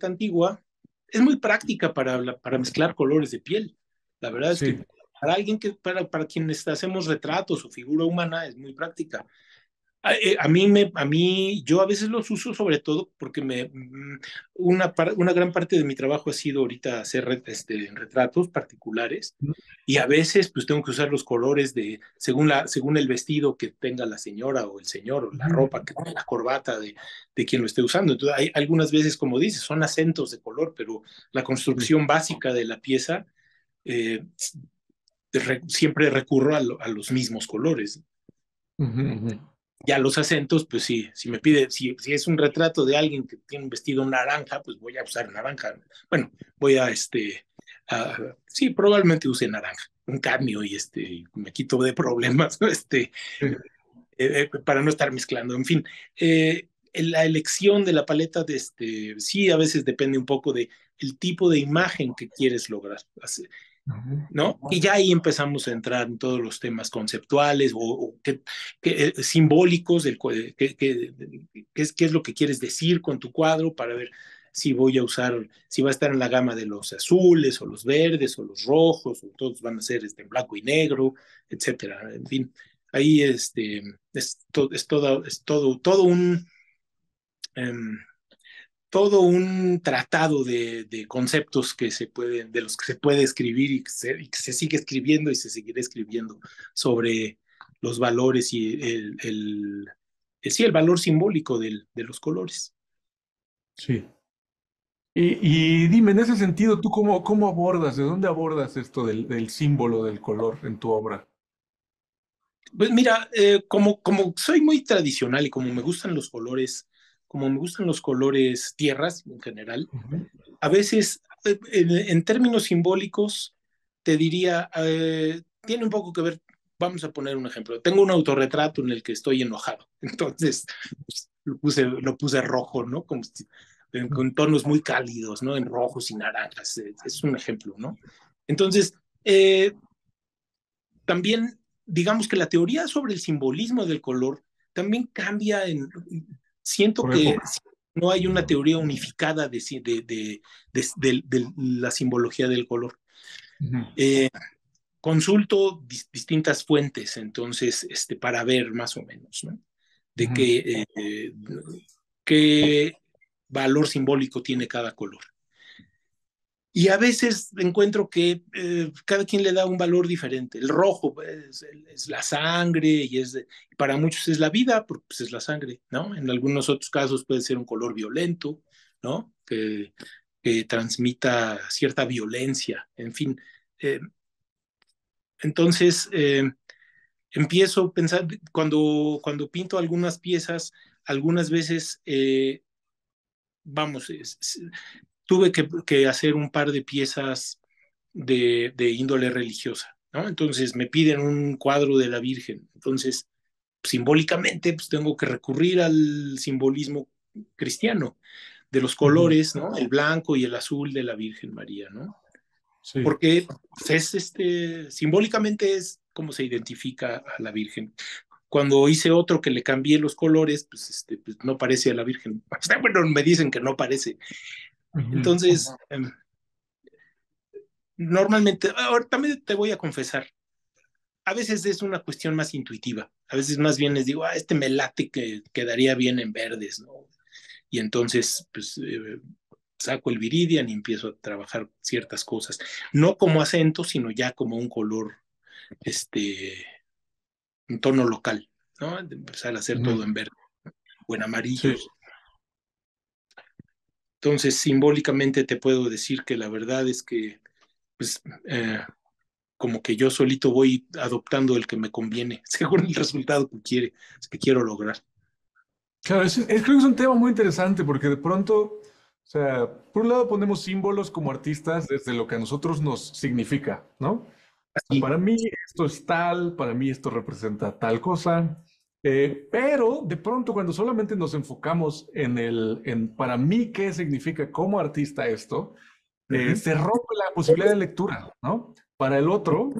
antigua, es muy práctica para mezclar colores de piel. La verdad es que Sí. para alguien para quienes hacemos retratos o figura humana, es muy práctica. Yo a veces los uso sobre todo porque una gran parte de mi trabajo ha sido ahorita hacer retratos particulares y a veces pues tengo que usar los colores según el vestido que tenga la señora o el señor o la Ujú. ropa, la corbata de quien lo esté usando. Entonces hay algunas veces, como dices, son acentos de color, pero la Sí. construcción básica de la pieza eh, siempre recurro a los mismos colores. Ujú, ujú. Ya los acentos, pues sí, si me pide, si es un retrato de alguien que tiene un vestido naranja, pues voy a usar naranja. Bueno, voy sí, probablemente use naranja, un cambio y me quito de problemas, Sí. para no estar mezclando. En fin, la elección de la paleta sí, a veces depende un poco de el tipo de imagen que quieres lograr. Ujú. ¿No? Y ya ahí empezamos a entrar en todos los temas conceptuales simbólicos, qué es lo que quieres decir con tu cuadro para ver si va a estar en la gama de los azules o los verdes o los rojos, o todos van a ser en blanco y negro, etcétera. En fin, ahí todo em, un tratado de conceptos de los que se puede escribir y que se sigue escribiendo y se seguirá escribiendo sobre los valores y sí, el valor simbólico de los colores. Sí. Y dime, en ese sentido, ¿tú cómo abordas, de dónde abordas esto del símbolo del color en tu obra? Pues mira, como soy muy tradicional y como me gustan los colores tierras en general, Ujú. a veces, en términos simbólicos, te diría, tiene un poco que ver, vamos a poner un ejemplo. Tengo un autorretrato en el que estoy enojado, entonces pues, lo puse rojo, ¿no? Con tonos muy cálidos, ¿no? En rojos y naranjas, es un ejemplo, ¿no? Entonces, eh, también, digamos que la teoría sobre el simbolismo del color también cambia siento Por que época. no hay una teoría unificada de la simbología del color. Ujú. Eh, Consulto distintas fuentes, entonces, para ver más o menos, ¿no? De Ujú. qué valor simbólico tiene cada color. Y a veces encuentro que cada quien le da un valor diferente. El rojo es la sangre y para muchos es la vida, porque pues, es la sangre, ¿no? En algunos otros casos puede ser un color violento, ¿no? Que transmita cierta violencia, en fin. Eh, entonces, empiezo a pensar, cuando pinto algunas piezas, algunas veces, vamos, tuve que hacer un par de piezas de índole religiosa, ¿no? Entonces me piden un cuadro de la Virgen. Entonces, simbólicamente, pues tengo que recurrir al simbolismo cristiano de los Ujú. colores, ¿no? El blanco y el azul de la Virgen María, ¿no? Sí. Porque pues, simbólicamente es como se identifica a la Virgen. Cuando hice otro que le cambié los colores, pues, pues no parece a la Virgen. Bueno, me dicen que no parece. Ujú. Entonces, normalmente, ahora también te voy a confesar, a veces es una cuestión más intuitiva. A veces más bien les digo, este me late que quedaría bien en verdes, ¿no? Y entonces, pues, saco el viridian y empiezo a trabajar ciertas cosas. No como acento, sino ya como un color, este, un tono local, ¿no? De empezar a hacer Ujú. todo en verde o en Sí. amarillos. Entonces, simbólicamente te puedo decir que la verdad es que, pues, como que yo solito voy adoptando el que me conviene, según el resultado que quiero lograr. Claro, creo que es un tema muy interesante porque de pronto, o sea, por un lado ponemos símbolos como artistas desde lo que a nosotros nos significa, ¿no? O sea, Así. para mí esto es tal, para mí esto representa tal cosa, pero de pronto cuando solamente nos enfocamos en para mí qué significa como artista esto, Ujú. se rompe la posibilidad de lectura, ¿no? Para el otro.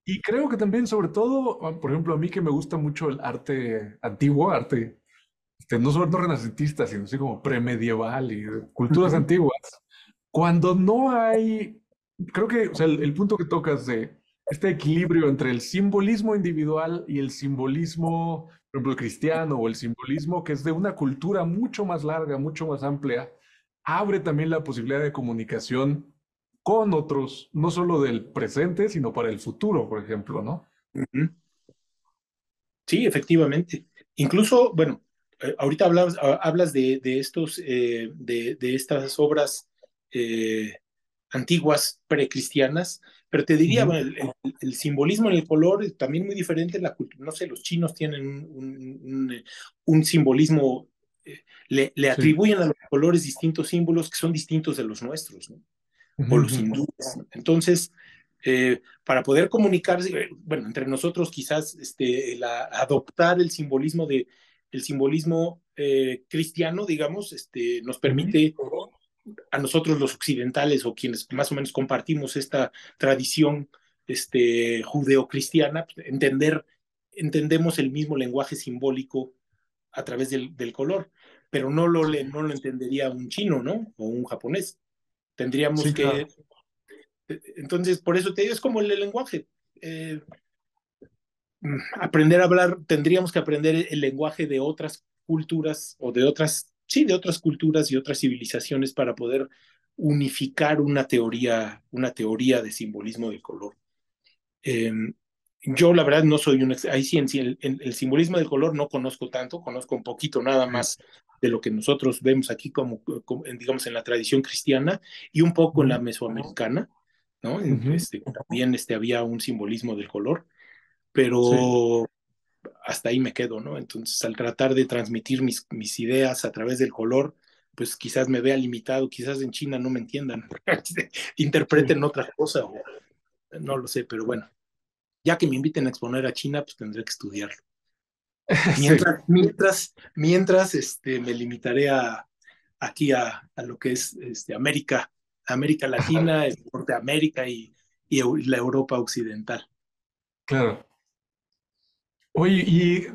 Y creo que también, sobre todo, por ejemplo, a mí que me gusta mucho el arte antiguo, arte no solo no renacentista, sino así como premedieval y de culturas Ujú. antiguas, cuando no hay, creo que, o sea, el punto que tocas de este equilibrio entre el simbolismo individual y el simbolismo, por ejemplo, cristiano o el simbolismo que es de una cultura mucho más larga, mucho más amplia, abre también la posibilidad de comunicación con otros, no solo del presente, sino para el futuro, por ejemplo, ¿no? Ujú. Sí, efectivamente. Incluso, bueno, ahorita hablas de estos, de estas obras eh, antiguas precristianas, pero te diría, Ujú. bueno, el simbolismo en el color es también muy diferente en la cultura. No sé, los chinos tienen un simbolismo, le Sí. atribuyen a los colores distintos símbolos que son distintos de los nuestros, ¿no? Ujú, O los ujú. hindúes. Entonces, para poder comunicarse, bueno, entre nosotros quizás adoptar el simbolismo cristiano, cristiano, digamos, nos Ujú. permite a nosotros los occidentales o quienes más o menos compartimos esta tradición judeocristiana, pues, entendemos el mismo lenguaje simbólico a través del color, pero no lo entendería un chino, ¿no? O un japonés. Tendríamos Sí, que, claro. entonces, por eso te digo, es como el lenguaje. Eh, Aprender a hablar, tendríamos que aprender el lenguaje de otras culturas o de otras, sí, de otras culturas y otras civilizaciones para poder unificar una teoría de simbolismo del color. Eh, yo, la verdad, no soy ahí sí, el simbolismo del color no conozco tanto, conozco un poquito nada Sí. más de lo que nosotros vemos aquí digamos, en la tradición cristiana y un poco en la Ujú. mesoamericana, ¿no? Ujú. También había un simbolismo del color, Sí. pero hasta ahí me quedo, ¿no? Entonces, al tratar de transmitir mis ideas a través del color, pues quizás me vea limitado, quizás en China no me entiendan, Sí. interpreten otra cosa o no lo sé, pero bueno, ya que me inviten a exponer a China, pues tendré que estudiarlo. Sí, Mientras me limitaré aquí a lo que es América Latina, Norteamérica y la Europa occidental. claro. Oye, y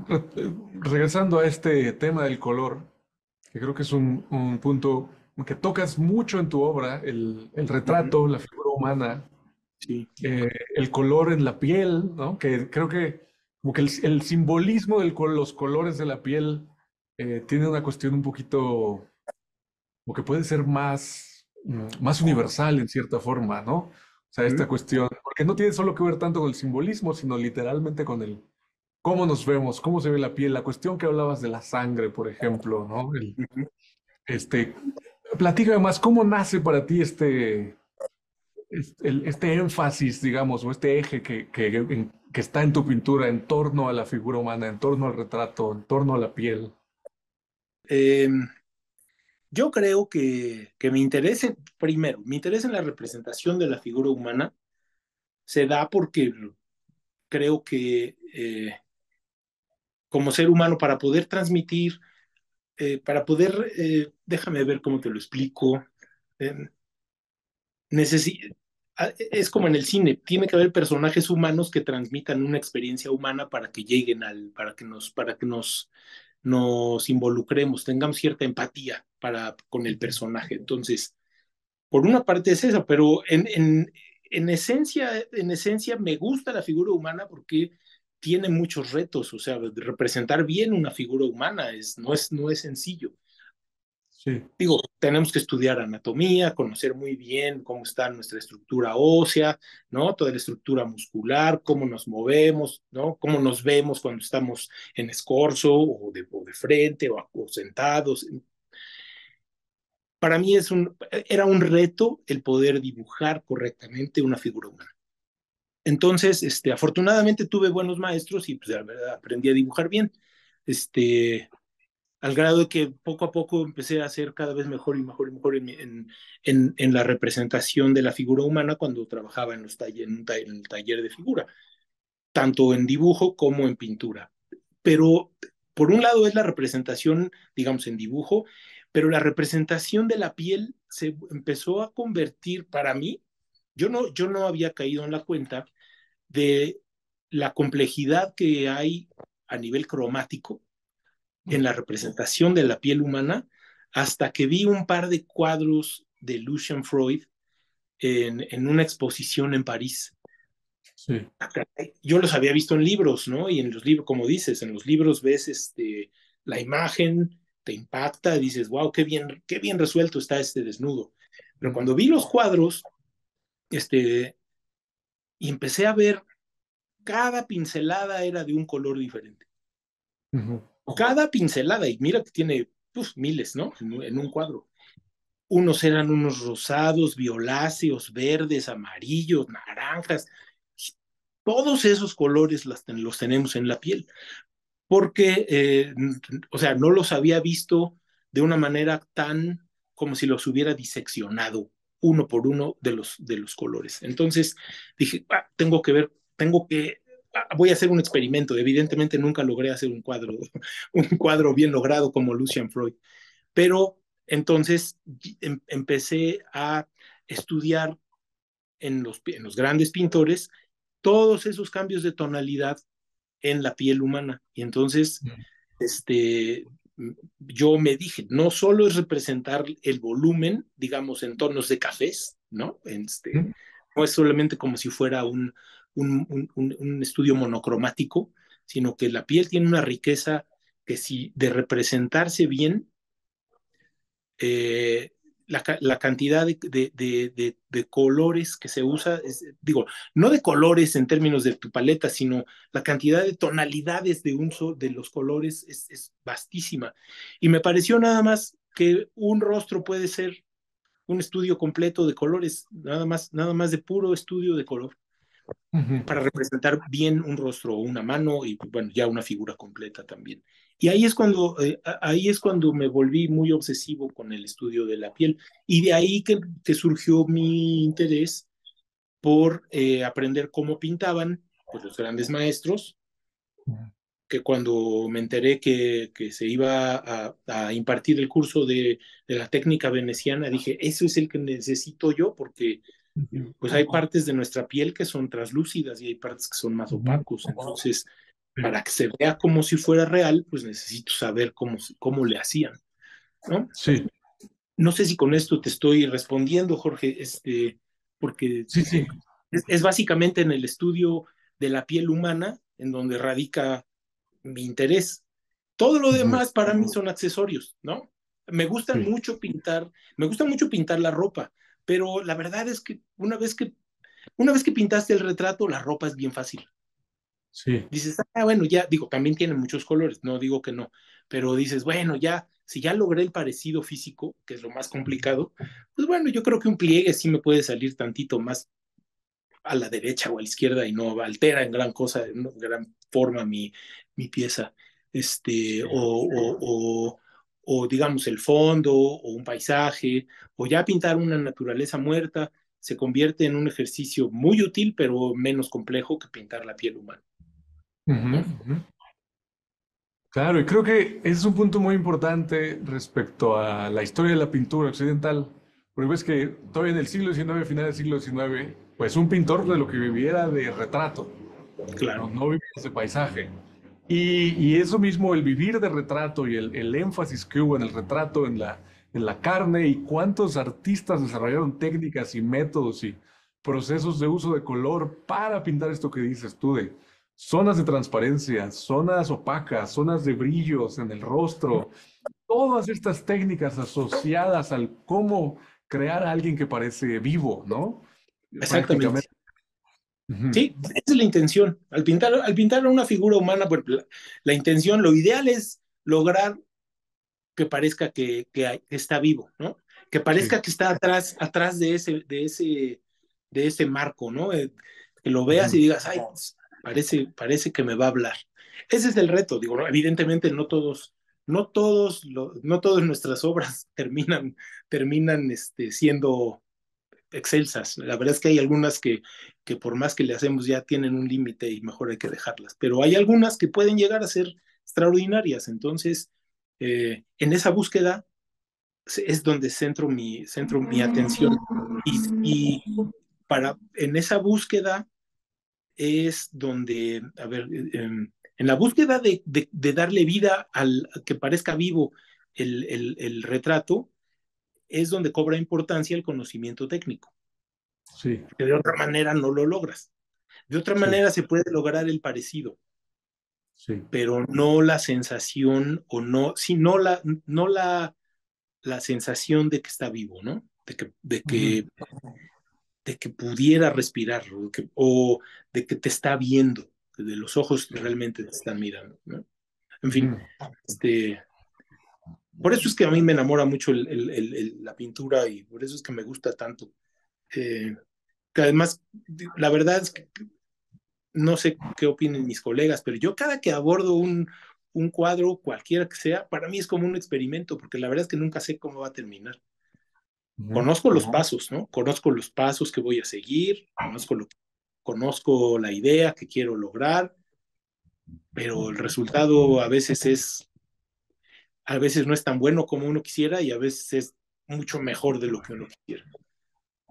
regresando a este tema del color, que creo que es un punto que tocas mucho en tu obra, el Ujú. retrato, la figura humana, Sí. el color en la piel, ¿no? Que creo que como que el simbolismo de los colores de la piel tiene una cuestión un poquito, como que puede ser más, más universal en cierta forma, ¿no? O sea, esta Ujú. cuestión, porque no tiene solo que ver tanto con el simbolismo, sino literalmente con el cómo nos vemos, cómo se ve la piel, la cuestión que hablabas de la sangre, por ejemplo, ¿no? Ujú. Este, platícame más, ¿cómo nace para ti este énfasis, digamos, o este eje que está en tu pintura en torno a la figura humana, en torno al retrato, en torno a la piel? Eh, yo creo que primero, mi interés en la representación de la figura humana se da porque creo que como ser humano, para poder transmitir, déjame ver cómo te lo explico, eh, necesi- es como en el cine, tiene que haber personajes humanos que transmitan una experiencia humana para que lleguen nos involucremos, tengamos cierta empatía con el personaje. Entonces, por una parte es eso, pero en esencia me gusta la figura humana porque tiene muchos retos, o sea, representar bien una figura humana no es sencillo. Sí, Digo, tenemos que estudiar anatomía, conocer muy bien cómo está nuestra estructura ósea, ¿no? Toda la estructura muscular, cómo nos movemos, ¿no? Cómo nos vemos cuando estamos en escorzo o de frente o sentados. Para mí era un reto el poder dibujar correctamente una figura humana. Entonces, afortunadamente tuve buenos maestros y pues, la verdad, aprendí a dibujar bien. Este, Al grado de que poco a poco empecé a hacer cada vez mejor y mejor y mejor en la representación de la figura humana cuando trabajaba en el taller de figura, tanto en dibujo como en pintura. Pero por un lado es la representación, digamos, en dibujo, pero la representación de la piel se empezó a convertir para mí, yo no había caído en la cuenta de la complejidad que hay a nivel cromático en la representación de la piel humana hasta que vi un par de cuadros de Lucian Freud en una exposición en París. sí. Yo los había visto en libros, ¿no? Y en los libros, como dices, en los libros ves la imagen, te impacta, dices, wow, qué bien resuelto está este desnudo. Pero cuando vi los cuadros, este, y empecé a ver, cada pincelada era de un color diferente. Ujú. Cada pincelada, y mira que tiene miles, ¿no? En un cuadro. Unos eran unos rosados, violáceos, verdes, amarillos, naranjas. Todos esos colores los tenemos en la piel, porque, o sea, no los había visto de una manera tan como si los hubiera diseccionado uno por uno de los colores. Entonces dije, tengo que ver, voy a hacer un experimento. Evidentemente nunca logré hacer un cuadro, un cuadro bien logrado como Lucian Freud, pero entonces empecé a estudiar en los grandes pintores todos esos cambios de tonalidad en la piel humana. Y entonces, este, yo me dije, no solo es representar el volumen, digamos, en tonos de cafés, ¿no? No es solamente como si fuera un estudio monocromático, sino que la piel tiene una riqueza que si de representarse bien, eh, la cantidad de colores que se usa, digo, no de colores en términos de tu paleta, sino la cantidad de tonalidades de los colores es vastísima. Y me pareció nada más que un rostro puede ser un estudio completo de colores, nada más de puro estudio de color Ujú. para representar bien un rostro o una mano y bueno, ya una figura completa también. Y ahí es cuando me volví muy obsesivo con el estudio de la piel. Y de ahí que surgió mi interés por aprender cómo pintaban pues, los grandes maestros, que cuando me enteré que se iba a impartir el curso de la técnica veneciana, dije, eso es el que necesito yo, porque pues hay partes de nuestra piel que son translúcidas y hay partes que son más Ujú. opacos. Entonces, Sí, para que se vea como si fuera real, pues necesito saber cómo le hacían, ¿no? sí, No sé si con esto te estoy respondiendo, Jorge, porque sí, sí. es básicamente en el estudio de la piel humana en donde radica mi interés. Todo lo Ujú. demás para mí son accesorios, ¿no? Sí, Me gusta mucho pintar la ropa, pero la verdad es que una vez que pintaste el retrato, la ropa es bien fácil. sí. Dices, bueno, ya, digo, también tiene muchos colores, no digo que no, pero dices, bueno, ya, si ya logré el parecido físico, que es lo más complicado, pues bueno, yo creo que un pliegue sí me puede salir tantito más a la derecha o a la izquierda y no altera en gran cosa, en gran forma mi pieza. Este, o, o, o digamos el fondo, o un paisaje, o ya pintar una naturaleza muerta, se convierte en un ejercicio muy útil, pero menos complejo que pintar la piel humana, Ujú, ¿no? ujú. Claro, y creo que ese es un punto muy importante respecto a la historia de la pintura occidental, porque ves que todavía en el siglo XIX, final del siglo XIX, pues un pintor de lo que viviera de retrato, no, Claro, no vivía ese paisaje. Y eso mismo, el vivir de retrato y el énfasis que hubo en el retrato, en la carne, y cuántos artistas desarrollaron técnicas y métodos y procesos de uso de color para pintar esto que dices tú, de zonas de transparencia, zonas opacas, zonas de brillos en el rostro, todas estas técnicas asociadas al cómo crear a alguien que parece vivo, ¿no? Prácticamente. exactamente. Ujú. Sí, esa es la intención. Al pintar una figura humana, pues, la intención, lo ideal es lograr que parezca que está vivo, ¿no? Que Sí. parezca que está atrás de ese marco, ¿no? Que lo veas y Ujú. digas, ay, pues, parece que me va a hablar. Ese es el reto, digo, ¿no? Evidentemente no todas nuestras obras terminan siendo excelsas. La verdad es que hay algunas que por más que le hacemos ya tienen un límite y mejor hay que dejarlas. Pero hay algunas que pueden llegar a ser extraordinarias. Entonces, en esa búsqueda es donde centro mi atención. Y en esa búsqueda es donde, a ver, en la búsqueda de darle vida al a que parezca vivo el retrato, es donde cobra importancia el conocimiento técnico, Sí, que de otra manera no lo logras. De otra sí, manera se puede lograr el parecido, sí. pero no la sensación o no, sí, la sensación de que está vivo, ¿no? Ujú, De que pudiera respirar o de que te está viendo, que de los ojos realmente te están mirando, ¿no? En fin, ujú. este, por eso es que a mí me enamora mucho la pintura y por eso es que me gusta tanto. Eh, que además, la verdad es que no sé qué opinen mis colegas, pero yo cada que abordo un cuadro, cualquiera que sea, para mí es como un experimento, porque la verdad es que nunca sé cómo va a terminar. Ujú, Conozco los pasos, ¿no? Conozco los pasos que voy a seguir, conozco la idea que quiero lograr, pero el resultado a veces no es tan bueno como uno quisiera y a veces es mucho mejor de lo que uno quisiera.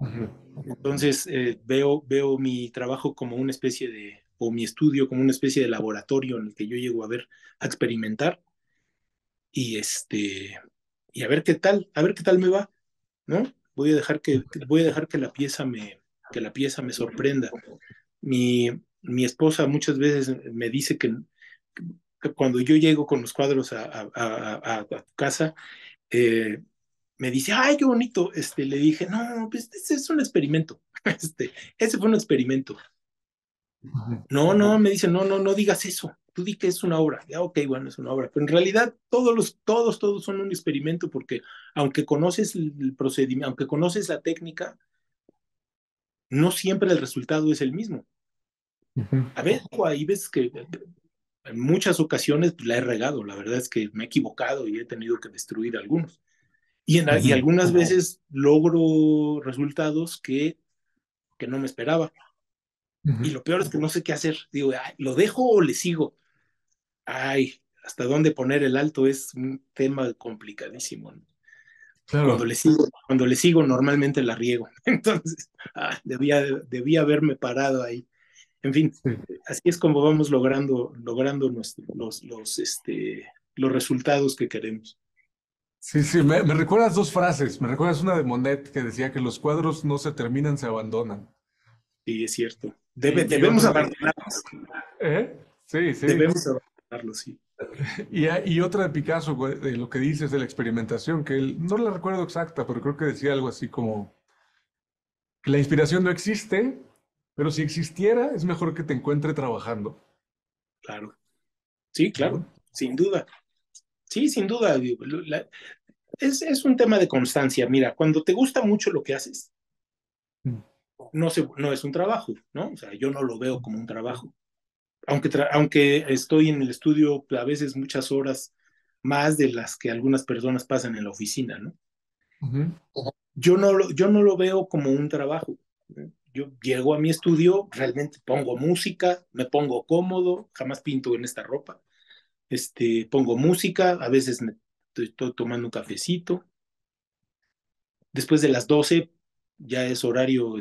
ujú. Entonces, veo mi trabajo como una especie o mi estudio como una especie de laboratorio en el que yo llego a experimentar y y a ver qué tal me va, ¿no? Voy a dejar que la pieza me sorprenda. Mi esposa muchas veces me dice que cuando yo llego con los cuadros a tu casa, eh, me dice, ay, qué bonito. Le dije, no, pues este es un experimento. Ese fue un experimento. No, no, me dice, no, no, no digas eso. Tú di que es una obra. Ya, ok, bueno, es una obra. Pero en realidad todos son un experimento porque aunque conoces el procedimiento, aunque conoces la técnica, no siempre el resultado es el mismo. Ujú. A ver, hay veces que en muchas ocasiones pues, la he regado. La verdad es que me he equivocado y he tenido que destruir algunos. Y Ujú, algunas veces logro resultados que no me esperaba. Y ujú. lo peor es que no sé qué hacer. Digo, ay, ¿lo dejo o le sigo? Ay, hasta dónde poner el alto es un tema complicadísimo, ¿no? Claro, Cuando le sigo normalmente la riego. Entonces, debía haberme parado ahí. En fin, sí. así es como vamos logrando los resultados que queremos. Sí, sí, me recuerdas dos frases. Me recuerdas una de Monet que decía que los cuadros no se terminan, se abandonan. Sí, es cierto. Y Debemos otra de... abandonarlos. ¿Eh? Sí, sí. Debemos abandonarlos, sí. Y otra de Picasso, güey, de lo que dices de la experimentación, que él, no la recuerdo exacta, pero creo que decía algo así como que la inspiración no existe, pero si existiera, es mejor que te encuentre trabajando. Claro. Sí, ¿No? claro. Sin duda. Sí, sin duda. Digo, es un tema de constancia. Mira, cuando te gusta mucho lo que haces, Mm, no es un trabajo, ¿no? O sea, yo no lo veo como un trabajo. Aunque estoy en el estudio a veces muchas horas más de las que algunas personas pasan en la oficina, ¿no? Ujú, Yo no lo veo como un trabajo. ¿No? Yo llego a mi estudio, realmente pongo música, me pongo cómodo, jamás pinto en esta ropa. Pongo música, a veces estoy tomando un cafecito. Después de las 12 ya es horario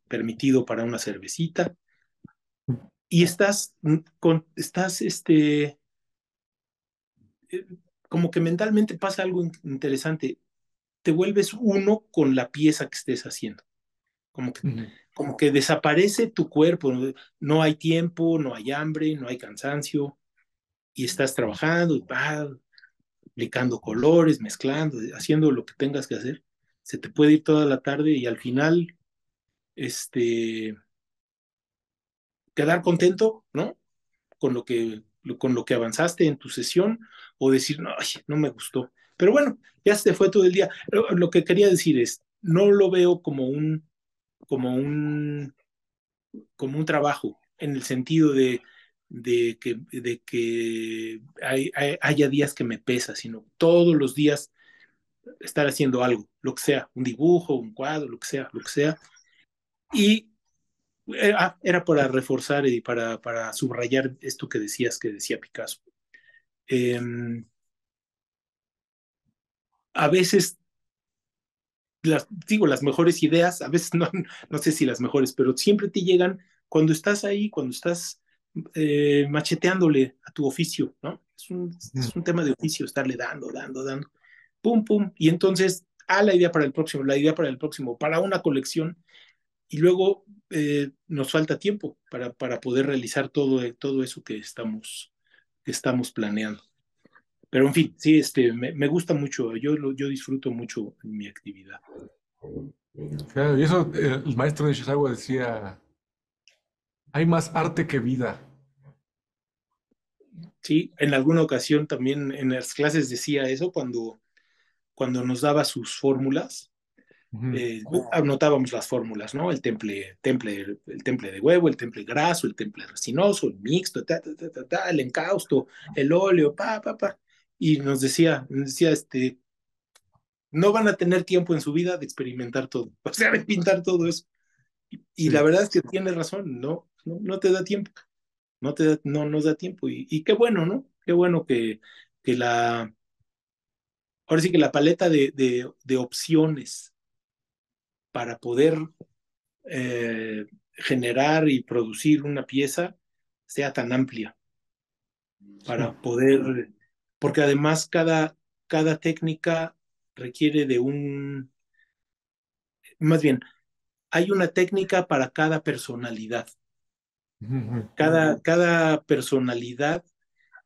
permitido para una cervecita. Y eh, como que mentalmente pasa algo interesante. Te vuelves uno con la pieza que estés haciendo. Como que, ujú. como que desaparece tu cuerpo. No hay tiempo, no hay hambre, no hay cansancio. Y estás trabajando, aplicando colores, mezclando, haciendo lo que tengas que hacer. Se te puede ir toda la tarde y al final, este, quedar contento, ¿no? Con lo que avanzaste en tu sesión o decir, no, ay, no me gustó. Pero bueno, ya se te fue todo el día. Lo que quería decir es, no lo veo como un, como un trabajo, en el sentido de que haya días que me pesa, sino todos los días estar haciendo algo, lo que sea, un dibujo, un cuadro, lo que sea. Y era para reforzar y para subrayar esto que decías, que decía Picasso. Eh, a veces, digo, las mejores ideas, a veces no, no sé si las mejores, pero siempre te llegan cuando estás ahí, cuando estás macheteándole a tu oficio, ¿no? Es un tema de oficio, estarle dando, pum, pum, y entonces, la idea para el próximo, la idea para el próximo, para una colección, y luego nos falta tiempo para poder realizar todo eso que estamos planeando. Pero en fin, sí, me gusta mucho, yo disfruto mucho mi actividad. Claro, y eso, el maestro de Shizawa decía, hay más arte que vida. Sí, en alguna ocasión también en las clases decía eso cuando nos daba sus fórmulas, Ujú, anotábamos las fórmulas, ¿no? El temple de huevo, el temple graso, el temple resinoso, el mixto, el encausto, el óleo, pa. Y nos decía, no van a tener tiempo en su vida de experimentar todo, o sea, de pintar todo eso. Y la sí, verdad es que tiene razón, no te da tiempo, no nos da tiempo. Y qué bueno, ¿no? Qué bueno que ahora sí que la paleta de opciones para poder generar y producir una pieza sea tan amplia, sí. para poder, porque además cada técnica requiere más bien, hay una técnica para cada personalidad. Ujú, Cada personalidad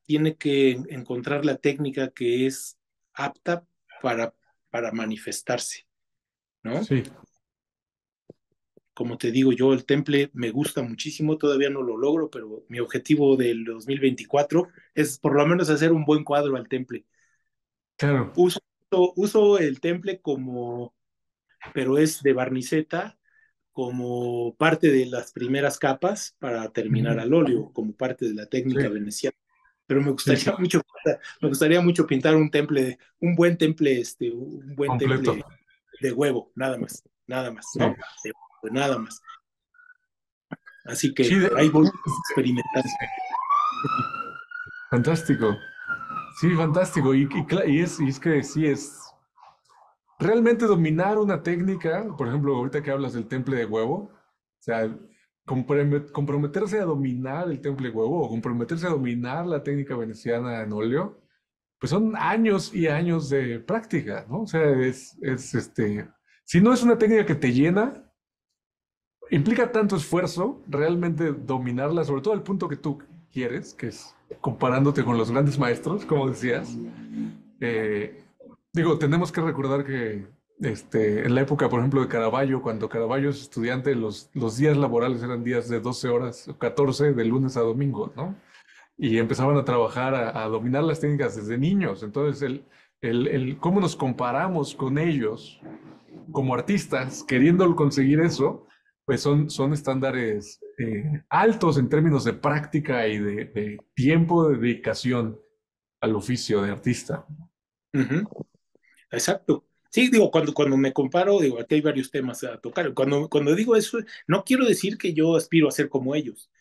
tiene que encontrar la técnica que es apta para, para manifestarse, ¿no? sí, Como te digo yo, el temple me gusta muchísimo, todavía no lo logro, pero mi objetivo del 2024 es por lo menos hacer un buen cuadro al temple. claro. Uso, uso el temple pero es de barniceta, como parte de las primeras capas para terminar Ujú, al óleo, como parte de la técnica sí, veneciana. Pero sí, sí, me gustaría mucho pintar un buen temple, un buen completo. temple de huevo, nada más, Sí, ¿no? Nada más. Así sí, que ahí voy experimentando. sí, fantástico. Sí, fantástico. Y es que sí es realmente dominar una técnica, por ejemplo, ahorita que hablas del temple de huevo, o sea, comprometerse a dominar el temple de huevo o comprometerse a dominar la técnica veneciana en óleo, pues son años y años de práctica, ¿no? O sea, si no es una técnica que te llena, implica tanto esfuerzo realmente dominarla, sobre todo al punto que tú quieres, que es comparándote con los grandes maestros, como decías. Eh, digo, tenemos que recordar que en la época, por ejemplo, de Caravaggio, cuando Caravaggio es estudiante, los días laborales eran días de 12 horas o 14 de lunes a domingo, ¿no? Y empezaban a trabajar, a dominar las técnicas desde niños. Entonces, cómo nos comparamos con ellos como artistas, queriendo conseguir eso, pues son estándares altos en términos de práctica y de tiempo, de dedicación. al oficio de artista. Ujú, exacto. Sí, digo, cuando me comparo, digo, aquí hay varios temas a tocar. Cuando digo eso, no quiero decir que yo aspiro a ser como ellos,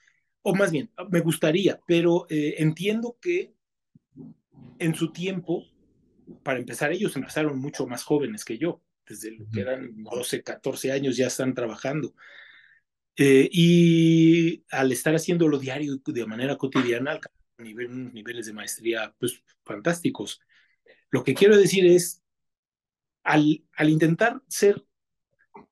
o más bien, me gustaría, pero entiendo que en su tiempo, para empezar, ellos empezaron mucho más jóvenes que yo, desde lo que Ujú. eran 12, 14 años ya están trabajando. Y al estar haciéndolo diario de manera cotidiana, alcanzaron unos niveles de maestría pues, fantásticos. Lo que quiero decir es, al intentar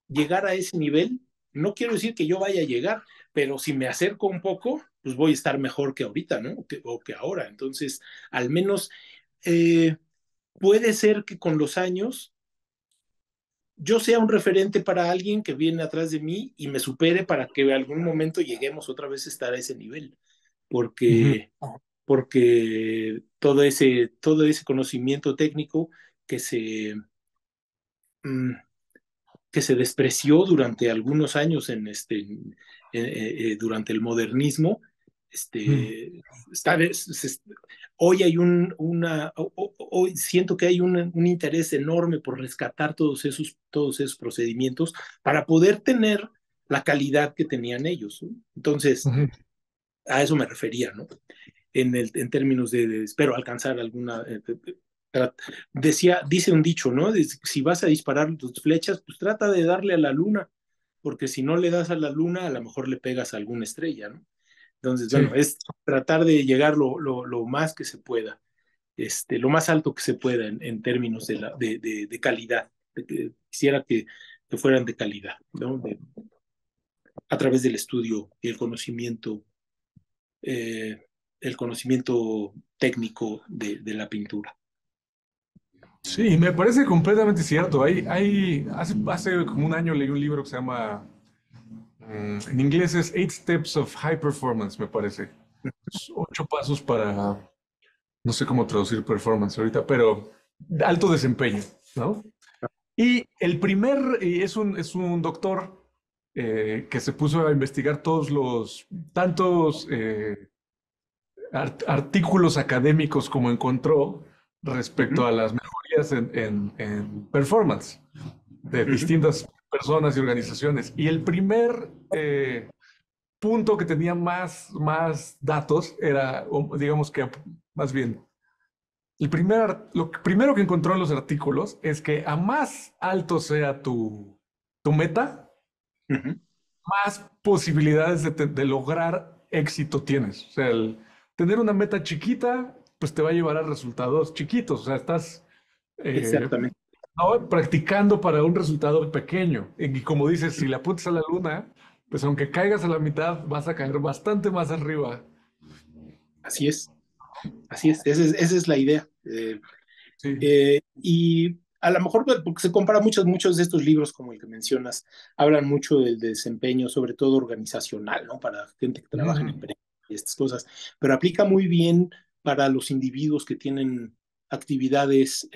llegar a ese nivel, no quiero decir que yo vaya a llegar, pero si me acerco un poco, pues voy a estar mejor que ahorita, ¿no? O que ahora. Entonces, al menos eh, puede ser que con los años yo sea un referente para alguien que viene atrás de mí y me supere para que en algún momento lleguemos otra vez a estar a ese nivel, Ujú. porque todo ese conocimiento técnico que se, mm, que se despreció durante algunos años durante el modernismo, Ujú. este, está, hoy hay hoy siento que hay un interés enorme por rescatar todos esos procedimientos para poder tener la calidad que tenían ellos, ¿no? Entonces, Ujú. a eso me refería, ¿no? En términos de espero alcanzar alguna. Dice un dicho, ¿no? Si vas a disparar tus flechas, pues trata de darle a la luna, porque si no le das a la luna, a lo mejor le pegas a alguna estrella, ¿no? Entonces, bueno, Sí. es tratar de llegar lo más que se pueda, lo más alto que se pueda en términos de calidad. Quisiera que fueran de calidad, ¿no? A través del estudio y eh, el conocimiento técnico de la pintura. Sí, me parece completamente cierto. Hace como un año leí un libro que se llama, en inglés es Eight Steps of High Performance, me parece. Es 8 pasos para, no sé cómo traducir performance ahorita, pero alto desempeño, ¿no? Y es un doctor que se puso a investigar todos los tantos artículos académicos como encontró respecto Ujú, a las mejorías en performance de ujú, distintas personas y organizaciones. Y el primer punto que tenía más datos era, o digamos que más bien, lo primero que encontró en los artículos es que a más alto sea tu meta, ujú. más posibilidades de lograr éxito tienes. O sea, el tener una meta chiquita, pues te va a llevar a resultados chiquitos. O sea, estás eh, Exactamente. ¿no? Practicando para un resultado pequeño. Y como dices, si le apuntas a la luna, pues aunque caigas a la mitad, vas a caer bastante más arriba. Así es, así es. Esa es la idea. Sí. Y a lo mejor, pues, porque se compara muchos de estos libros, como el que mencionas, hablan mucho del desempeño, sobre todo organizacional, ¿no? Para gente que trabaja en Ujú. empresas y estas cosas, pero aplica muy bien para los individuos que tienen actividades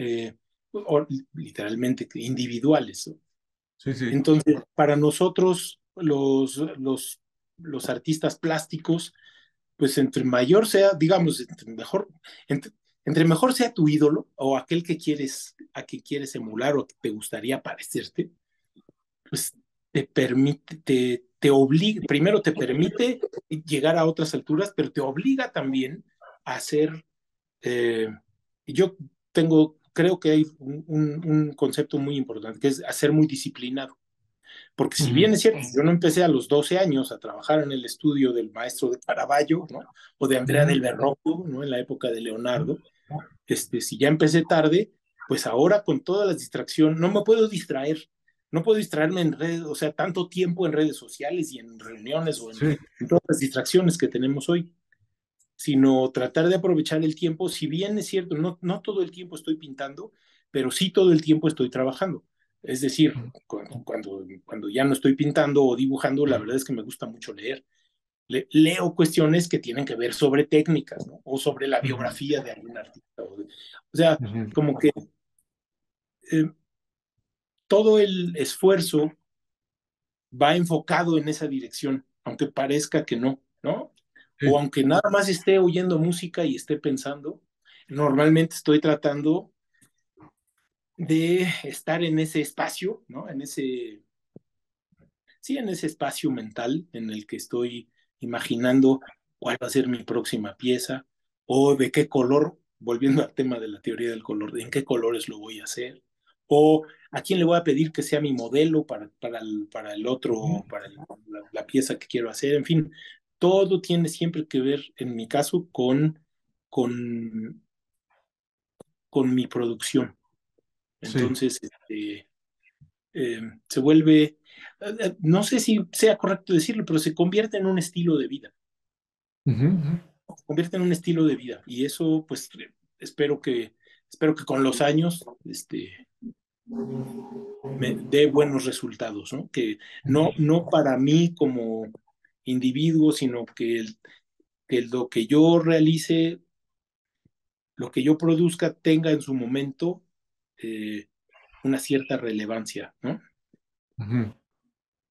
literalmente individuales, ¿no? Sí, sí. Entonces, para nosotros, los artistas plásticos, pues entre mayor sea, digamos, entre mejor sea tu ídolo o aquel a que quieres emular o que te gustaría parecerte, pues te obliga, primero te permite llegar a otras alturas, pero te obliga también a ser, eh, yo creo que hay un concepto muy importante, que es a ser muy disciplinado. Porque si Ujú. bien es cierto, yo no empecé a los 12 años a trabajar en el estudio del maestro de Caravaggio, ¿no? O de Andrea Ujú. del Verrocchio, ¿no? En la época de Leonardo. Si ya empecé tarde, pues ahora con todas las distracciones, no me puedo distraer. No puedo distraerme en redes, o sea, tanto tiempo en redes sociales y en reuniones o en, Sí. en todas las distracciones que tenemos hoy, sino tratar de aprovechar el tiempo. Si bien es cierto, no todo el tiempo estoy pintando, pero sí todo el tiempo estoy trabajando. Es decir, cuando ya no estoy pintando o dibujando, la verdad es que me gusta mucho leer. Leo cuestiones que tienen que ver sobre técnicas, ¿no? O sobre la Ujú. biografía de algún artista. O sea, Ujú. como que eh, todo el esfuerzo va enfocado en esa dirección, aunque parezca que no, ¿no? Sí. O aunque nada más esté oyendo música y esté pensando, normalmente estoy tratando de estar en ese espacio, ¿no? Sí, en ese espacio mental en el que estoy imaginando cuál va a ser mi próxima pieza o de qué color, volviendo al tema de la teoría del color, de en qué colores lo voy a hacer o a quién le voy a pedir que sea mi modelo para el otro, la pieza que quiero hacer. En fin, todo tiene siempre que ver, en mi caso, con, con mi producción. Sí. Entonces, se vuelve, no sé si sea correcto decirlo, pero se convierte en un estilo de vida, Ujú, ujú. se convierte en un estilo de vida y eso pues espero que, espero que con los años me dé buenos resultados, ¿no? Que no para mí como individuo, sino que lo que yo realice, lo que yo produzca tenga en su momento eh, una cierta relevancia, ¿no? Ujú.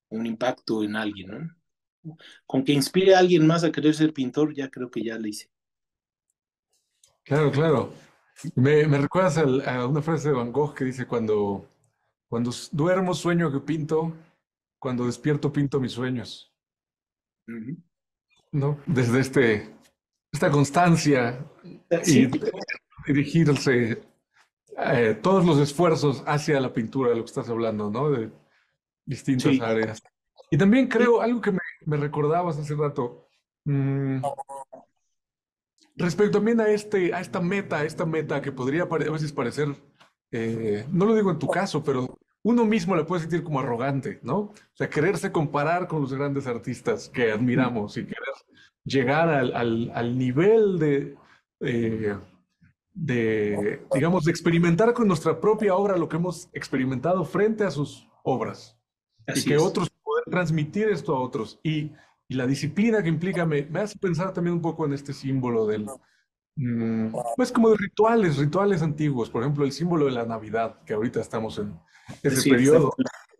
Un impacto en alguien, ¿no? Con que inspire a alguien más a querer ser pintor, ya creo que ya le hice. Claro, claro. Me recuerdas a una frase de Van Gogh que dice, duermo sueño que pinto, cuando despierto pinto mis sueños, Ujú. ¿no? Desde esta constancia y Sí, dirigirse todos los esfuerzos hacia la pintura, de lo que estás hablando, ¿no? De distintas sí, áreas. Y también sí, creo, algo que me recordabas hace rato, mm, respecto también a esta meta que podría a veces parecer, no lo digo en tu caso, pero uno mismo la puede sentir como arrogante, ¿no? O sea, quererse comparar con los grandes artistas que admiramos y querer llegar al nivel eh, digamos, de experimentar con nuestra propia obra lo que hemos experimentado frente a sus obras y así que es. otros puedan transmitir esto a otros. Y la disciplina que implica me hace pensar también un poco en este símbolo pues como de rituales antiguos, por ejemplo, el símbolo de la Navidad, que ahorita estamos en ese Así es. periodo.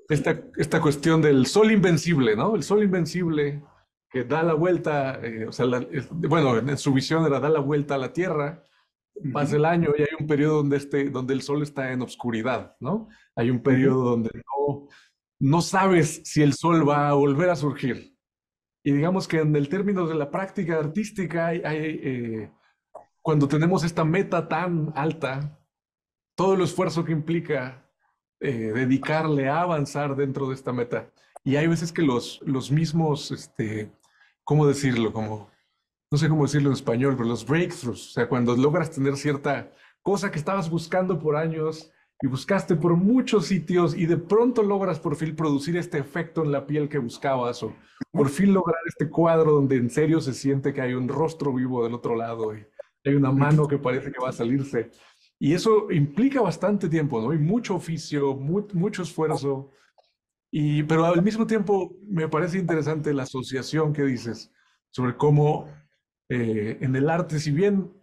Esta cuestión del sol invencible, ¿no? El sol invencible que da la vuelta, o sea, bueno, en su visión era dar la vuelta a la Tierra, pasa Ujú, el año y hay un periodo donde el sol está en obscuridad, ¿no? Hay un ujú. periodo donde no sabes si el sol va a volver a surgir. Y digamos que en el término de la práctica artística, cuando tenemos esta meta tan alta, todo el esfuerzo que implica dedicarle a avanzar dentro de esta meta. Y hay veces que los mismos, ¿cómo decirlo? Como no sé cómo decirlo en español, pero los breakthroughs, o sea, cuando logras tener cierta cosa que estabas buscando por años y buscaste por muchos sitios y de pronto logras por fin producir este efecto en la piel que buscabas o por fin lograr este cuadro donde en serio se siente que hay un rostro vivo del otro lado y hay una Ujú. mano que parece que va a salirse. Y eso implica bastante tiempo, ¿no? Y mucho oficio, mucho esfuerzo. Pero al mismo tiempo me parece interesante la asociación que dices sobre cómo en el arte, si bien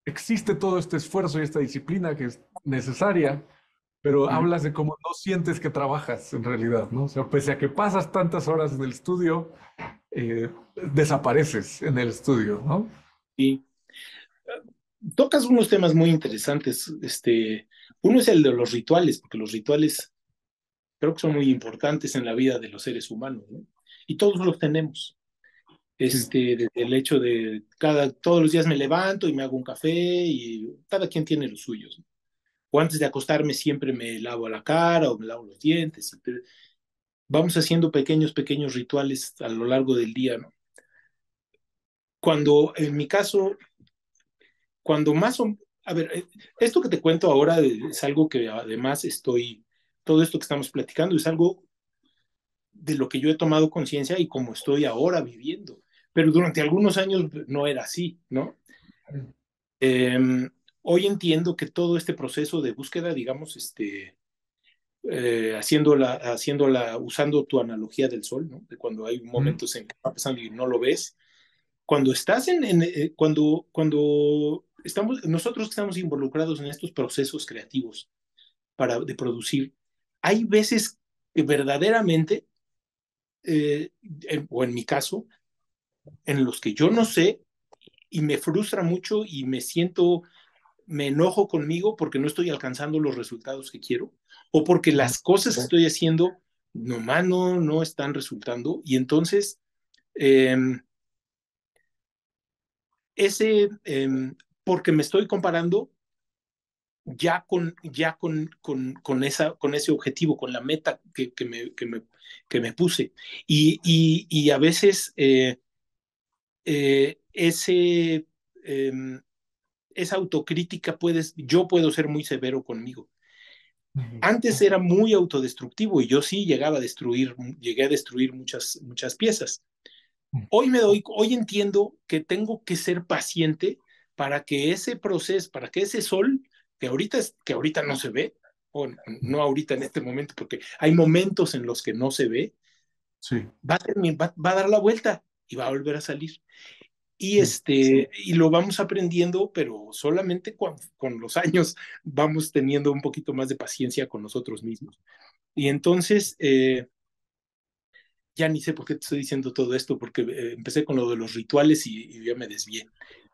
existe todo este esfuerzo y esta disciplina que es necesaria, pero Ujú. hablas de cómo no sientes que trabajas en realidad, ¿no? O sea, pese a que pasas tantas horas en el estudio, desapareces en el estudio, ¿no? Y tocas unos temas muy interesantes. Uno es el de los rituales, porque los rituales creo que son muy importantes en la vida de los seres humanos, ¿no? Y todos los tenemos. Sí. Desde el hecho de todos los días me levanto y me hago un café y cada quien tiene los suyos, ¿no? O antes de acostarme siempre me lavo la cara o me lavo los dientes. Vamos haciendo pequeños rituales a lo largo del día, ¿no? Cuando, en mi caso, cuando más o... A ver, esto que te cuento ahora es algo que además todo esto que estamos platicando es algo de lo que yo he tomado conciencia y como estoy ahora viviendo. Pero durante algunos años no era así, ¿no? Eh, Hoy entiendo que todo este proceso de búsqueda, digamos, usando tu analogía del sol, ¿no? De cuando hay Mm, momentos en que va pasando y no lo ves. Cuando estás cuando estamos, nosotros que estamos involucrados en estos procesos creativos de producir, hay veces que verdaderamente, o en mi caso, en los que yo no sé y me frustra mucho y me siento me enojo conmigo porque no estoy alcanzando los resultados que quiero o porque las cosas que estoy haciendo nomás no están resultando. Y entonces, eh, ese, porque me estoy comparando con ese objetivo, con la meta que me puse. Y a veces eh, ese, eh, esa autocrítica yo puedo ser muy severo conmigo. Ujú. Antes era muy autodestructivo y yo sí llegué a destruir muchas piezas. Hoy entiendo que tengo que ser paciente para que ese proceso, para que ese sol, que ahorita no se ve, o no ahorita en este momento, porque hay momentos en los que no se ve, Sí, va a dar la vuelta y va a volver a salir. Y, sí. y lo vamos aprendiendo, pero solamente con los años vamos teniendo un poquito más de paciencia con nosotros mismos. Y entonces, ya ni sé por qué te estoy diciendo todo esto, porque empecé con lo de los rituales y ya me desvié.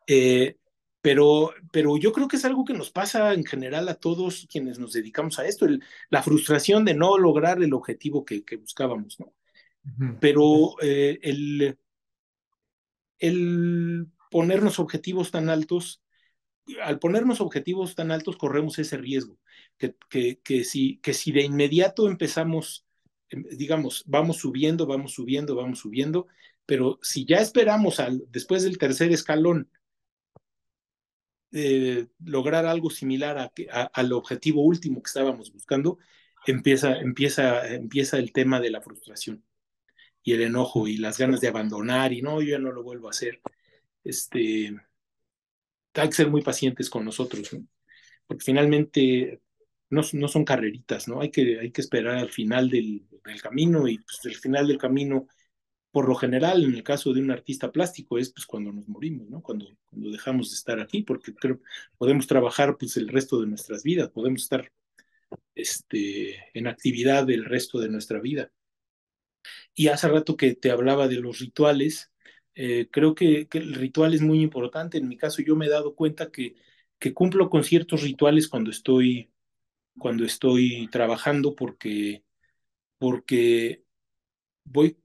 Eh, pero yo creo que es algo que nos pasa en general a todos quienes nos dedicamos a esto, la frustración de no lograr el objetivo que buscábamos, ¿no? Ujú. Pero el ponernos objetivos tan altos, al ponernos objetivos tan altos corremos ese riesgo, que si de inmediato empezamos, digamos, vamos subiendo, vamos subiendo, pero si ya esperamos después del tercer escalón lograr algo similar al objetivo último que estábamos buscando, empieza el tema de la frustración y el enojo y las ganas de abandonar y no, yo ya no lo vuelvo a hacer. Este, Hay que ser muy pacientes con nosotros, ¿no? Porque finalmente no son carreritas, ¿no? Hay que esperar al final del camino y pues el final del camino, por lo general, en el caso de un artista plástico, es pues cuando nos morimos, ¿no? Cuando dejamos de estar aquí, porque creo podemos trabajar pues el resto de nuestras vidas, podemos estar en actividad el resto de nuestra vida. Y hace rato que te hablaba de los rituales, creo que el ritual es muy importante. En mi caso, yo me he dado cuenta que cumplo con ciertos rituales cuando estoy trabajando porque voy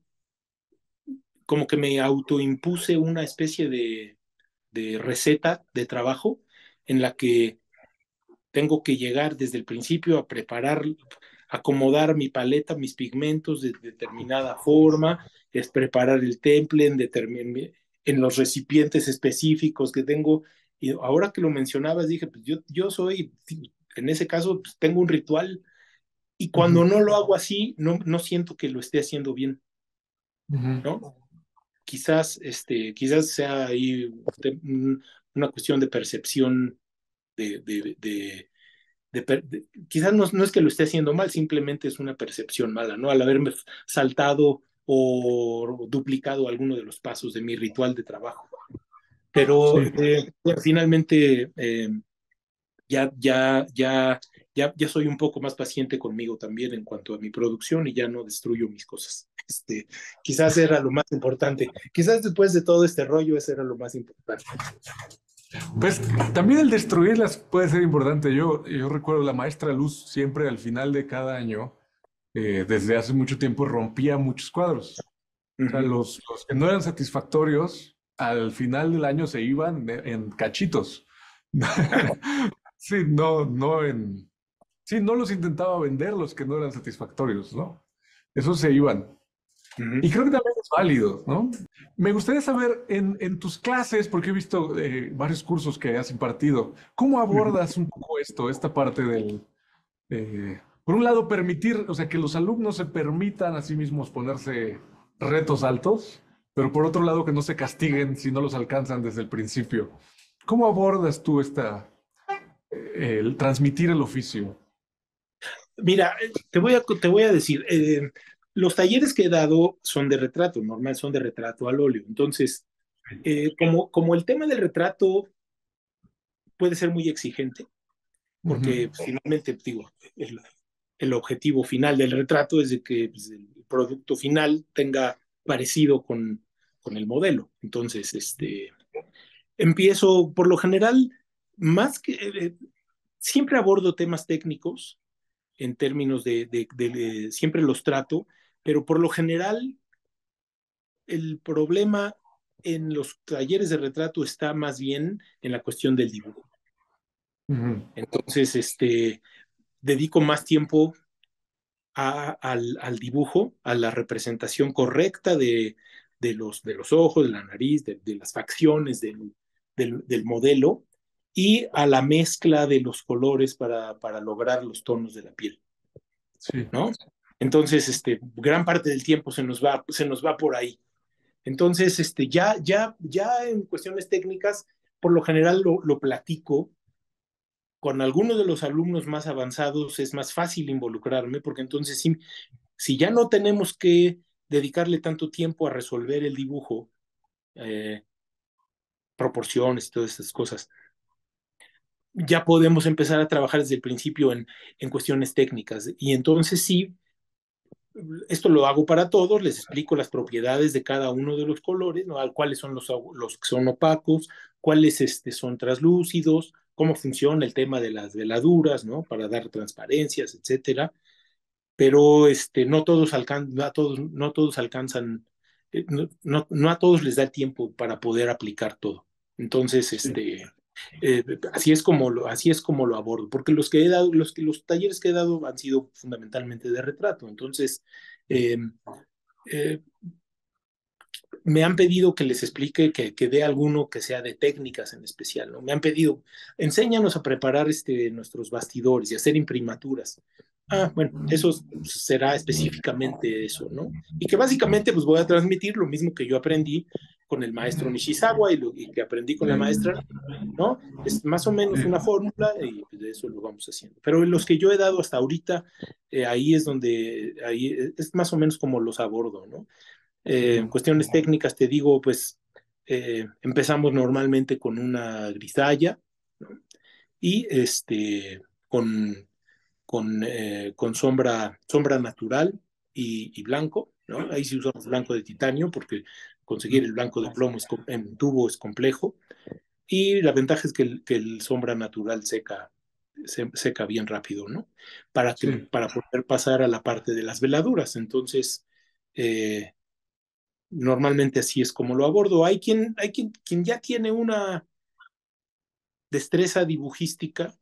como que me autoimpuse una especie de receta de trabajo en la que tengo que llegar desde el principio a preparar, acomodar mi paleta, mis pigmentos de determinada forma, es preparar el temple en los recipientes específicos que tengo. Y ahora que lo mencionabas, dije, pues yo soy, en ese caso, pues tengo un ritual y cuando Ujú. no lo hago así, no siento que lo esté haciendo bien, Ujú. ¿no? Quizás sea ahí una cuestión de percepción quizás no es que lo esté haciendo mal, simplemente es una percepción mala, ¿no? Al haberme saltado o duplicado alguno de los pasos de mi ritual de trabajo. Pero Sí. finalmente ya soy un poco más paciente conmigo también en cuanto a mi producción y ya no destruyo mis cosas. Quizás era lo más importante. Quizás después de todo este rollo, eso era lo más importante. Pues también el destruirlas puede ser importante. Yo recuerdo la maestra Luz siempre al final de cada año, desde hace mucho tiempo, rompía muchos cuadros. O sea, Ujú. los que no eran satisfactorios, al final del año se iban en cachitos. Sí, sí, no los intentaba vender los que no eran satisfactorios, ¿no? Esos se iban. Ujú. Y creo que también es válido, ¿no? Me gustaría saber en tus clases, porque he visto varios cursos que has impartido, ¿cómo Ujú. abordas un poco esta parte por un lado, permitir, o sea, que los alumnos se permitan a sí mismos ponerse retos altos, pero por otro lado, que no se castiguen si no los alcanzan desde el principio? ¿Cómo abordas tú el transmitir el oficio? Mira, te voy a decir, los talleres que he dado son de retrato, normal, son de retrato al óleo. Entonces, como el tema del retrato puede ser muy exigente, Ujú. porque pues, finalmente, digo, el objetivo final del retrato es de que pues, el producto final tenga parecido con el modelo. Entonces, empiezo, por lo general, más que, siempre abordo temas técnicos en términos siempre los trato, pero por lo general el problema en los talleres de retrato está más bien en la cuestión del dibujo. Ujú. Entonces, dedico más tiempo al dibujo, a la representación correcta de los ojos, de la nariz, de las facciones del modelo y a la mezcla de los colores para lograr los tonos de la piel, Sí, ¿no? Entonces, gran parte del tiempo se nos va por ahí. Entonces, ya en cuestiones técnicas, por lo general lo platico con algunos de los alumnos más avanzados, es más fácil involucrarme, porque entonces sí, si ya no tenemos que dedicarle tanto tiempo a resolver el dibujo, eh, proporciones y todas estas cosas, ya podemos empezar a trabajar desde el principio en cuestiones técnicas. Y entonces sí, esto lo hago para todos, les explico las propiedades de cada uno de los colores, ¿no? Cuáles son los que son opacos, cuáles son translúcidos, cómo funciona el tema de las veladuras, ¿no? Para dar transparencias, etcétera. Pero no todos alcanzan, no a todos les da tiempo para poder aplicar todo. Entonces, sí. así es como lo abordo, porque los que he dado, los talleres que he dado han sido fundamentalmente de retrato. Entonces, eh, eh, me han pedido que les explique, que dé alguno que sea de técnicas en especial, ¿no? Me han pedido, enséñanos a preparar nuestros bastidores y hacer imprimaturas. Ah, bueno, eso será específicamente eso, ¿no? Y que básicamente pues voy a transmitir lo mismo que yo aprendí con el maestro Nishizawa y que aprendí con la maestra, ¿no? Es más o menos una fórmula y pues, de eso lo vamos haciendo. Pero en los que yo he dado hasta ahorita, ahí es más o menos como los abordo, ¿no? En Ujú. cuestiones técnicas, te digo, pues empezamos normalmente con una grisalla, ¿no? Y con sombra natural y blanco, ¿no? Ahí sí usamos blanco de titanio porque conseguir el blanco de plomo en tubo es complejo. Y la ventaja es que el sombra natural seca bien rápido, ¿no? Sí, Para poder pasar a la parte de las veladuras. Entonces, eh, normalmente así es como lo abordo. Quien ya tiene una destreza dibujística,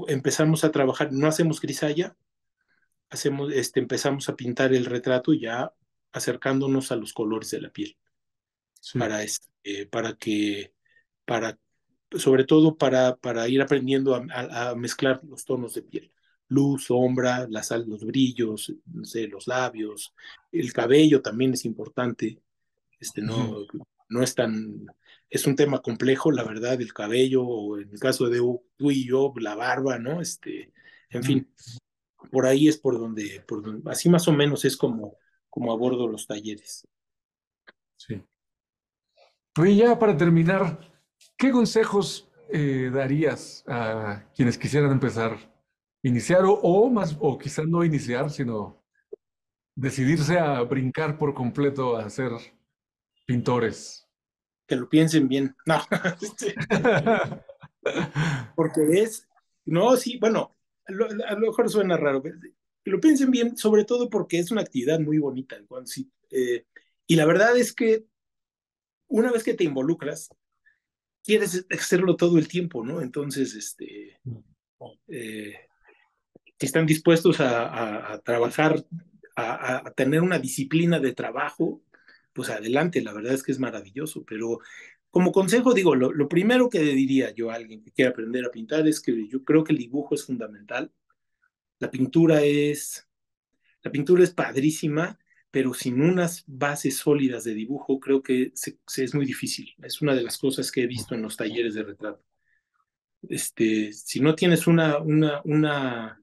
empezamos a trabajar, no hacemos grisalla, empezamos a pintar el retrato ya acercándonos a los colores de la piel, sí. para que, para, sobre todo para ir aprendiendo a mezclar los tonos de piel. Luz, sombra, los brillos, no sé, los labios, el cabello también es importante. Ujú. No, no es tan, es un tema complejo, la verdad, el cabello, o en el caso de tú y yo, la barba, ¿no? En Ujú. fin, por ahí es así más o menos es como abordo los talleres. Sí. Oye, ya para terminar, ¿qué consejos darías a quienes quisieran empezar, iniciar o más, o quizá no iniciar, sino decidirse a brincar por completo a ser pintores? Que lo piensen bien. No, porque no, sí, bueno, a lo mejor suena raro, pero que lo piensen bien, sobre todo porque es una actividad muy bonita. Sí, y la verdad es que una vez que te involucras, quieres hacerlo todo el tiempo, ¿no? Entonces, eh, si están dispuestos a trabajar, a tener una disciplina de trabajo, pues adelante, la verdad es que es maravilloso, pero como consejo digo, lo primero que diría yo a alguien que quiera aprender a pintar es que yo creo que el dibujo es fundamental. La pintura es, la pintura es padrísima, pero sin unas bases sólidas de dibujo creo que es muy difícil. Es una de las cosas que he visto en los talleres de retrato. Si no tienes una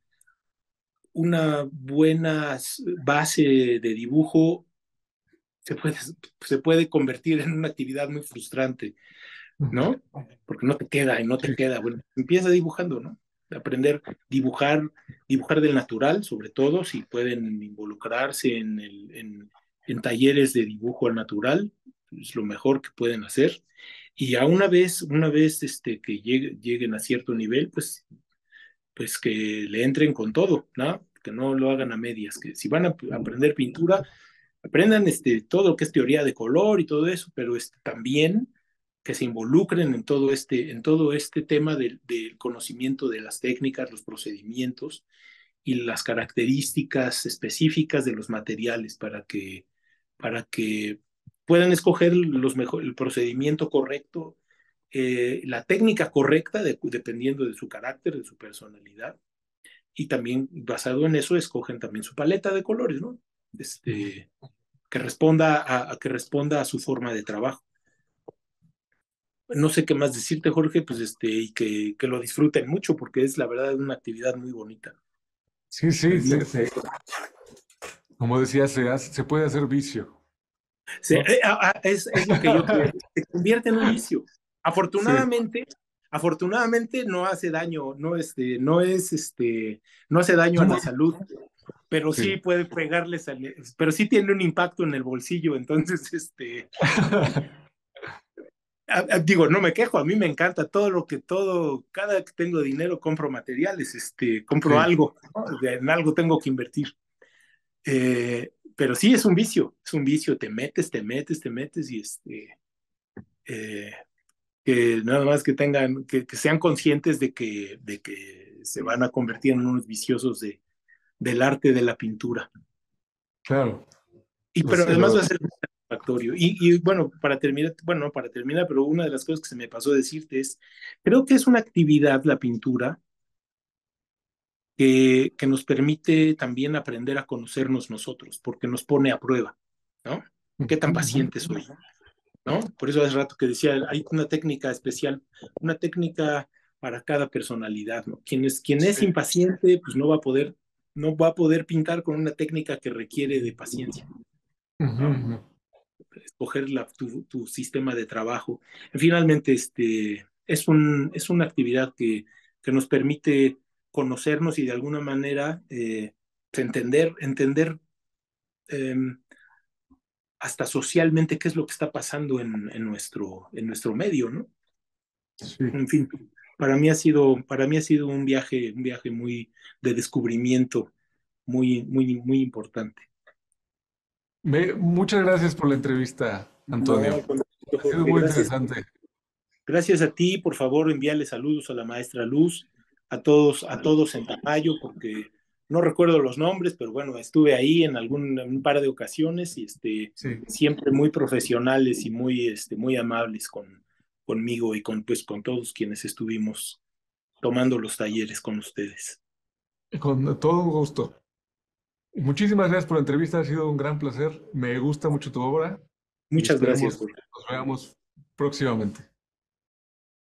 buena base de dibujo, se puede, se puede convertir en una actividad muy frustrante, ¿no? Porque no te queda y no te Sí, queda. Bueno, empieza dibujando, ¿no? Aprender dibujar del natural, sobre todo, si pueden involucrarse en talleres de dibujo al natural, es lo mejor que pueden hacer. Y a una vez que lleguen a cierto nivel, pues que le entren con todo, ¿no? Que no lo hagan a medias, que si van a aprender pintura, aprendan todo lo que es teoría de color y todo eso, pero también que se involucren en todo este tema del conocimiento de las técnicas, los procedimientos y las características específicas de los materiales para que puedan escoger el procedimiento correcto, la técnica correcta, dependiendo de su carácter, de su personalidad, y también basado en eso escogen también su paleta de colores, ¿no? Que responda a su forma de trabajo. No sé qué más decirte, Jorge, pues y que lo disfruten mucho, porque es la verdad una actividad muy bonita. Sí, A sí, mí me como decía, se puede hacer vicio, Sí, ¿no? es lo que yo pienso. Se convierte en un vicio. Sí, Afortunadamente no hace daño, no hace daño a la salud, pero sí sí. puede pero sí tiene un impacto en el bolsillo. Entonces, digo, no me quejo, a mí me encanta cada que tengo dinero compro materiales, compro Sí, algo, ¿no? En algo tengo que invertir. Pero sí es un vicio, te metes y eh, que nada más que sean conscientes de que se van a convertir en unos viciosos del arte de la pintura. claro. Pero además va a ser satisfactorio. Y bueno, bueno, no para terminar, pero una de las cosas que se me pasó a decirte creo que es una actividad, la pintura, que nos permite también aprender a conocernos nosotros, porque nos pone a prueba, ¿no? ¿Qué tan Ujú. paciente soy? ¿No? Por eso hace rato que decía, hay una técnica especial, una técnica para cada personalidad, ¿no? Quien es Sí. impaciente, pues no va a poder pintar con una técnica que requiere de paciencia, Ujú, ¿no? ujú. Escoger tu sistema de trabajo. Finalmente, es una actividad que nos permite conocernos y de alguna manera entender eh, hasta socialmente qué es lo que está pasando en nuestro medio, ¿no? Sí. En fin, para mí ha sido un viaje muy de descubrimiento, muy, muy, muy importante. Muchas gracias por la entrevista, No, Antonio. al contrario, Ha sido Jorge, muy gracias. interesante. Gracias a ti, por favor, envíale saludos a la maestra Luz, a todos en Tamayo, porque no recuerdo los nombres, pero bueno, estuve ahí en un par de ocasiones y Sí. siempre muy profesionales y muy amables conmigo y con todos quienes estuvimos tomando los talleres con ustedes. Con todo gusto. Muchísimas gracias por la entrevista, ha sido un gran placer. Me gusta mucho tu obra y Muchas gracias, esperemos Jorge. nos veamos próximamente.